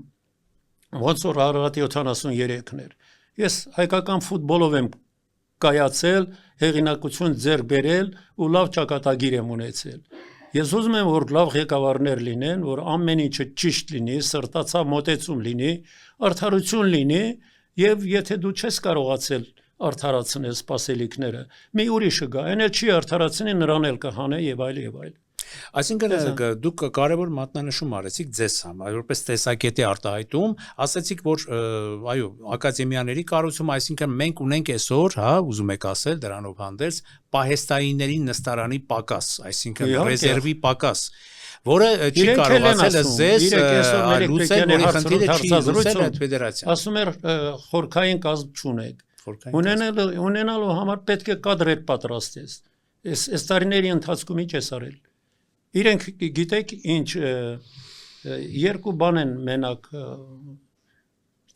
ոնց որ Արարատի 73-ն էր։ Ես հայկական ֆուտբոլով եմ կայացել, հեղինակություն ձեռք բերել ու լավ ճակատագիր եմ ունեցել։ Ես ուզում եմ, որ լավ ղեկավարներ լինեն, որ ամեն ինչը ճիշտ լինի, սրտացավ մոտեցում լինի, արդարություն լինի, եւ եթե դու չես կարողացել արդարացնել սպասելիքները, մի ուրիշը գա, այն էլ չի արդարացնի, նրան էլ կհանե եւ այլ եւ այլ։ Այսինքն դուք կարևոր մատնանշում արեցիք ձեզ համար, որպես տեսակետի արտահայտում, ասացիք, որ այո, ակադեմիաների կառուցում, այսինքն մենք ունենք այսօր, հա, ուզում եք ասել դրանով հանդերձ, պահեստայինների նստարանի պակաս, այսինքն ռեզերվի պակաս, որը չի կարողացել ձեզ լուծել, որի խնդիրը չի լուծել այդ ֆեդերացիան։ Ասում էր խորքային կազմ չունեք։ Ունենալու համար պետք է կադրեր պատրաստես։ Այս տարիների ընթացքում ինչ ես արել։ Իրենք գիտեք ինչ երկու բան են մենակ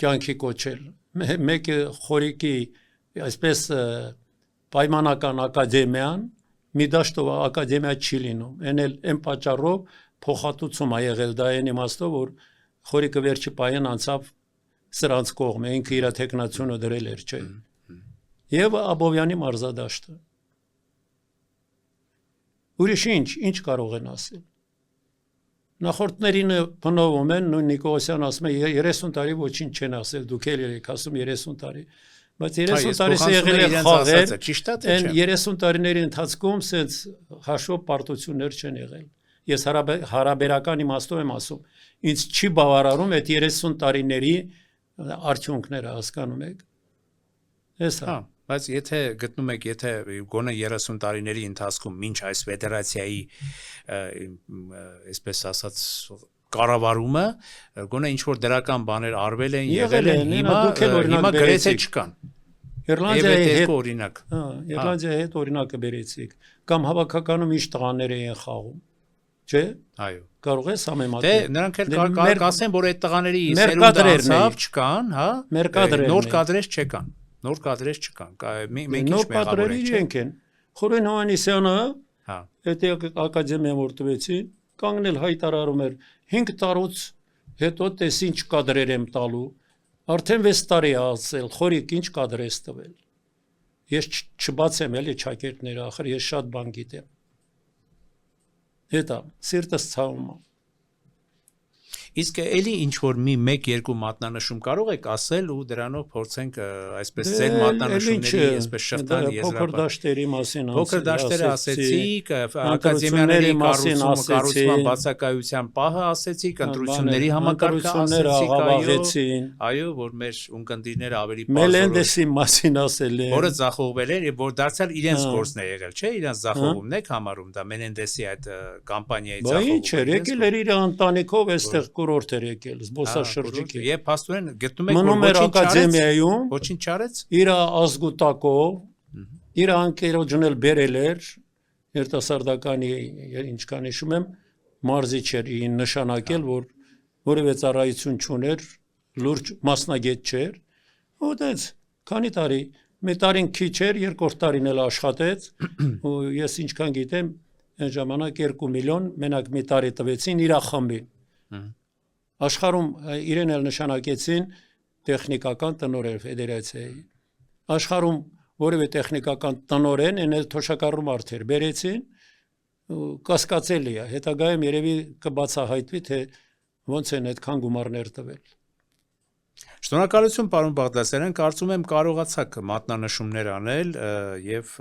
կյանքի կոչել։ Մեկը խորիկի այսպես պայմանական ակադեմիան, մի դաշտով ակադեմիա չի լինում։ Այն պատճառով փոխհատուցում ա եղել դա այն իմաստով, որ խորիկը վերջի պահին անցավ սրանց կողմը, ինքը իր թեկնածությունը դրել էր, չէ։ Եվ Աբովյանի մարզադաշտը։ Ուրիշ ինչ կարող են ասել։ Նախորդներին բնովում են, նույն Նիկողոսյան ասում է 30 տարի ոչինչ չեն ասել, դուք էլ եք ասում 30 տարի։ Բայց 30 տարի եղել է խաղեր, այն 30 տարիների ընթացքում սենց հաշվով պարտություններ չեն եղել։ Ես հարաբերական իմաստով եմ ասում, ինձ չի բավարարում այդ 30 տարիների արդյունքները, հասկանում եք։ Հա, բայց եթե գտնում եք, եթե գոնե 30 տարիների ընթացքում մինչ այս ֆեդերացիայի այսպես ասած կառավարումը, գոնե ինչ որ դրական բաներ արվել են, եղել են, հիմա գրեթե չկան։ Իռլանդիայի հետ օրինակ։ Հա, Իռլանդիայի հետ օրինակը բերեցիք, կամ հավաքականում ինչ տղաներ են խաղում։ Չէ՞։ Այո։ Կարող ես համեմատել։ Դե նրանք էլ կասեն, որ այդ տղաների սերունդը չկան, հա։ Նոր կադրեր չկան։ Նոր կադրեր չկան։ Մենք ինչ մեղավոր ենք են։ Խորեն Հովանեսյանը, հա, այդ ակադեմիա որ տվեցին, կանգնել հայտարարում էր 5 տարուց հետո տես ինչ կադրեր եմ տալու։ Արդեն 6 տարի է ասել, խորիկ ինչ կադր ես տվել։ Ես չբացեմ էլի ճակերտները, ախր ես շատ բան գիտեմ։ Հետո սիրտս ցավում է։ Իսկ էլի ինչ որ մի 1-2 մատնանշում կարող եք ասել ու դրանով փորձենք այսպես ձեր մատնանշումների այսպես շղթան եզրափակել։ Փոքր դաշտերի մասին փոքր դաշտերը ասեցիք, ակադեմիաների կառուցման բացակայության պահը ասեցիք, ընտրությունների համակարգը ասեցիք, այո, որ մեր ունկնդիրները ավելի Մելենդեսի մասին ասել են, որը ձախողվել էր եւ որ դարձյալ իրենց գործն է եղել, չէ՞, իրենց ձախողումն եք համարում դա Մելենդեսի այդ կամպանիայի ձախողումը։ Ինչ էր, եկել էր իր ընտանիքով այստեղ կուրորտ էր եկել, զբոսաշրջիկ է։ Եվ փաստորեն գտնում եք ոչինչ չարեց։ Իր ազգուտակով, իր անկերոջն էլ բերել էր, երիտասարդականի, ինչքան հիշում եմ, մարզիչ էր ihn նշանակել, որ որևէ ծառայություն չուներ, լուրջ մասնագետ չէր։ Ոտեց, քանի տարի մի տարին քիչ էր, երկրորդ տարին էլ աշխատեց, ու ես ինչքան գիտեմ, այն ժամանակ 2 միլիոն մենակ մի տարի տվեցին իր խմբին։ Աշխարհում իրեն էլ նշանակեցին տեխնիկական տնօրեն ֆեդերացիայի։ Աշխարհում որևէ տեխնիկական տնօրեն այն էլ թոշակառու մարդ էր, բերեցին, կասկածելի է, հետագայում երևի կբացահայտվի, թե ոնց են այդքան գումարներ տվել։ Շնորհակալություն պարոն Բաղդասարյան, կարծում եմ կարողացաք մատնանշումներ անել եւ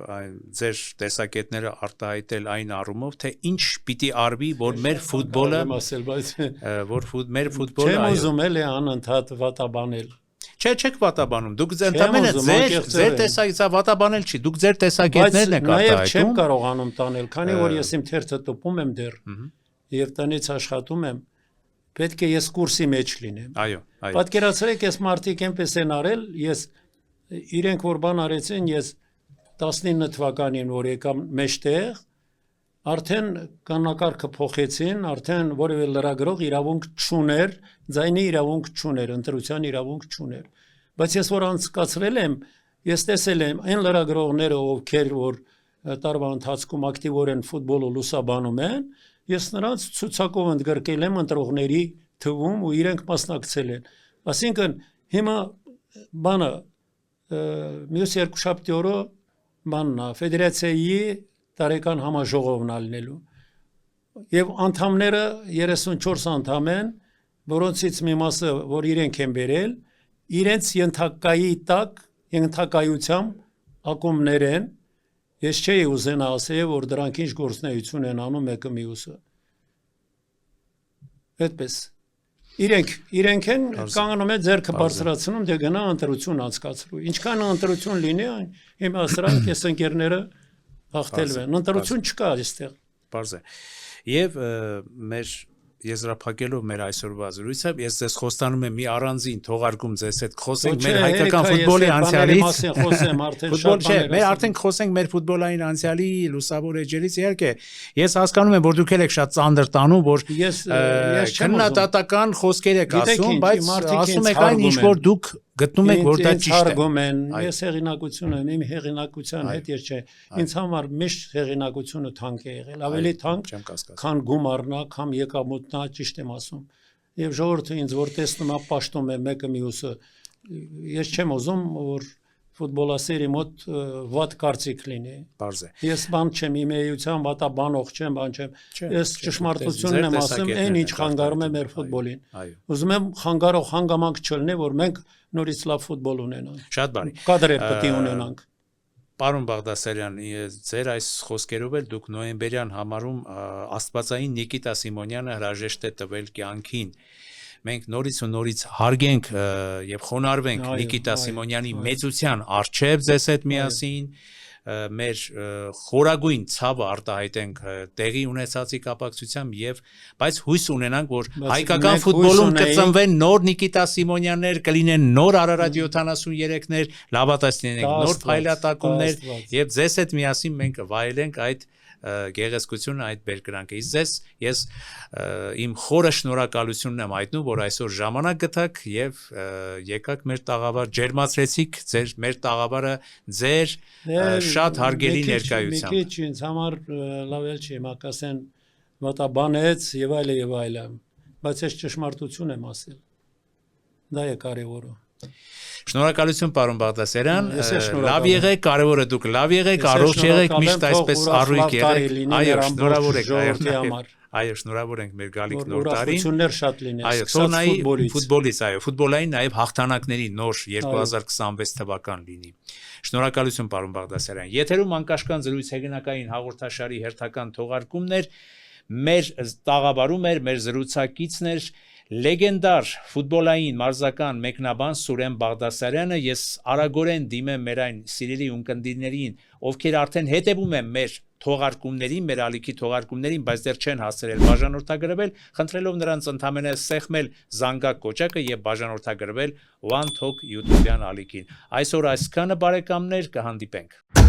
ձեր տեսակետները արտահայտել այն առումով, թե ինչ պիտի արվի, որ մեր ֆուտբոլը մեր ֆուտբոլը Չեմ ուզում էլի անընդհատ վատաբանել։ Չէ, չեք վատաբանում։ Դուք ընդամենը ձեր տեսակետը վատաբանել չի, դուք ձեր տեսակետներն եք արտահայտում։ Բայց չեմ կարողանում տանել, քանի որ ես իմ թերթը տպում եմ դեռ եւ տնից աշխատում եմ, պետք է ես կուրսի մեջ լինեմ։ Այո, այո։ Պատկերացրեք, ես մարդիկ այնպես են արել, ես իրենք որ բան արեցին, ես 19 թվականին որ եկամ մեջտեղ, արդեն կանոնակարգը փոխեցին, արդեն որևէ լրագրող իրավունք չուներ, ձայնի իրավունք չուներ, ընտրության իրավունք չուներ։ Բայց ես որ անցկացրել եմ, ես տեսել եմ այն լրագրողները, ովքեր որ տարվա ընթացքում ակտիվորեն ֆուտբոլը լուսաբանում են, ես նրանց ցուցակով ընդգրկել եմ ընտրողների թվում ու իրենք մասնակցել են։ Այսինքն հիմա բանը մյուս երկուշաբթի օրը բանն է ֆեդերացիայի տարեկան համաժողովն ալնելու եւ անդամները 34 անդամ են, որոնցից մի մասը որ իրենք են բերել, իրենց ենթակայությամբ ակումբներ են։ Ես չէի ուզենա ասել, որ դրանք ինչ գործունեություն են անում մեկը մյուսը։ Այդպես։ Իրենք են կանգնում են ձեռքը բարձրացնում, դե գնա ընտրություն անցկացրու։ Ինչքան ընտրություն լինի, հիմա սրանք ես ընկերները հաղթելվեն։ Ընտրություն չկա այստեղ։ Պարզ է։ Եվ մեր եզրափակելով մեր այսօրվա զրույցը, ես ձեզ խոստանում եմ մի առանձին թողարկում ձեզ հետ խոսենք մեր հայկական ֆուտբոլի անցյալից։ Մեր արդեն խոսենք մեր ֆուտբոլային անցյալի լուսավոր էջերից, իհարկե։ Ես հասկանում եմ, որ դուք եք շատ ծանր տանում, որ քննադատական խոսքեր եք ասում, բայց ասում եք այն ինչ որ դուք գտնում եք, որ դա ճիշտ է։ Ես հեղինակություն եմ, իմ հեղինակության հետ ես չէ։ Ինձ համար միշտ հեղինակությունը թանկ է եղել, ավելի թանկ, քան գումարն է, քան եկամուտն է, ճիշտ եմ ասում։ Եվ ժողովուրդը ինձ որ տեսնում է, պաշտում է մեկը մյուսը։ Ես չեմ ուզում, որ ֆուտբոլասերի մոտ վատ կարծիք լինի։ Պարզ է։ Ես բան չեմ, իմ էության վատաբանող չեմ, բան չեմ։ Ես ճշմարտությունն եմ ասում, այն ինչ խանգարում է մեր ֆուտբոլին։ Ուզում եմ խանգարող հանգամանք չլինի, որ մենք նորից լավ ֆուտբոլ ունենանք։ Շատ բարի։ Կադրեր պետք է ունենանք։ Պարոն Բաղդասարյան, ձեր այս խոսքերով էլ դուք նոյեմբերյան համարում աստվածային Նիկիտա Սիմոնյանը հրաժեշտ է տվել կյանքին։ Մենք նորից ու նորից հարգենք եւ խոնարհվենք Նիկիտա Սիմոնյանի մեծության առջև ձեզ հետ միասին, մեր խորագույն ցավը արտահայտենք տեղի ունեցածի կապակցությամբ եւ բայց հույս ունենանք, որ հայկական ֆուտբոլում կծնվեն նոր Նիկիտա Սիմոնյաններ, կլինեն նոր Արարատ 73-ներ, լավատեսնենք նոր փայլատակումներ եւ ձեզ հետ միասին մենք վայելենք այդ գեղեցկությունը այդ բերկրանքը։ Ես իմ խորը շնորհակալությունն եմ հայտնում, որ այսօր ժամանակ գտաք եւ եկաք մեր տաղավար ջերմացրեցիք մեր տաղավարը ձեր շատ հարգելի ներկայությամբ։ Մի քիչ ինձ համար լավ էլ չի, մակասեն վատաբանեց եւ այլն, բայց ես ճշմարտություն եմ ասել։ Դա է կարևորը։ Շնորհակալություն պարոն Բաղդասարյան, լավ եղեք, կարևորը դուք լավ եղեք, առողջ եղեք, միշտ այսպես առույգ եղեք։ Այո, շնորհավոր եք, այո, շնորհավոր ենք մեր գալիք նոր տարին։ Ուրախություններ շատ լինեն։ Այո, ցոնայի ֆուտբոլից, այո, ֆուտբոլային նաև հաղթանակների նոր 2026 թվական լինի։ Շնորհակալություն պարոն Բաղդասարյան։ Եթերում անկաշկան զրույց հեղինակային հաղորդաշարի հերթական թողարկումներ, մեր տաղավարում էր մեր զրուցակիցն էր լեգենդար ֆուտբոլային մարզական մեկնաբան Սուրեն Բաղդասարյանը։ Ես արագորեն դիմեմ մեր այն սիրելի ունկնդիրներին, ովքեր արդեն հետևում են մեր թողարկումներին, մեր ալիքի թողարկումներին, բայց դեռ չեն հասցրել բաժանորդագրվել, խնդրելով նրանց ընդհանրապես սեղմել զանգակ կոճակը եւ բաժանորդագրվել One Talk YouTube-յան ալիքին։ Այսօր այսքանը բարեկամներ, կհանդիպենք։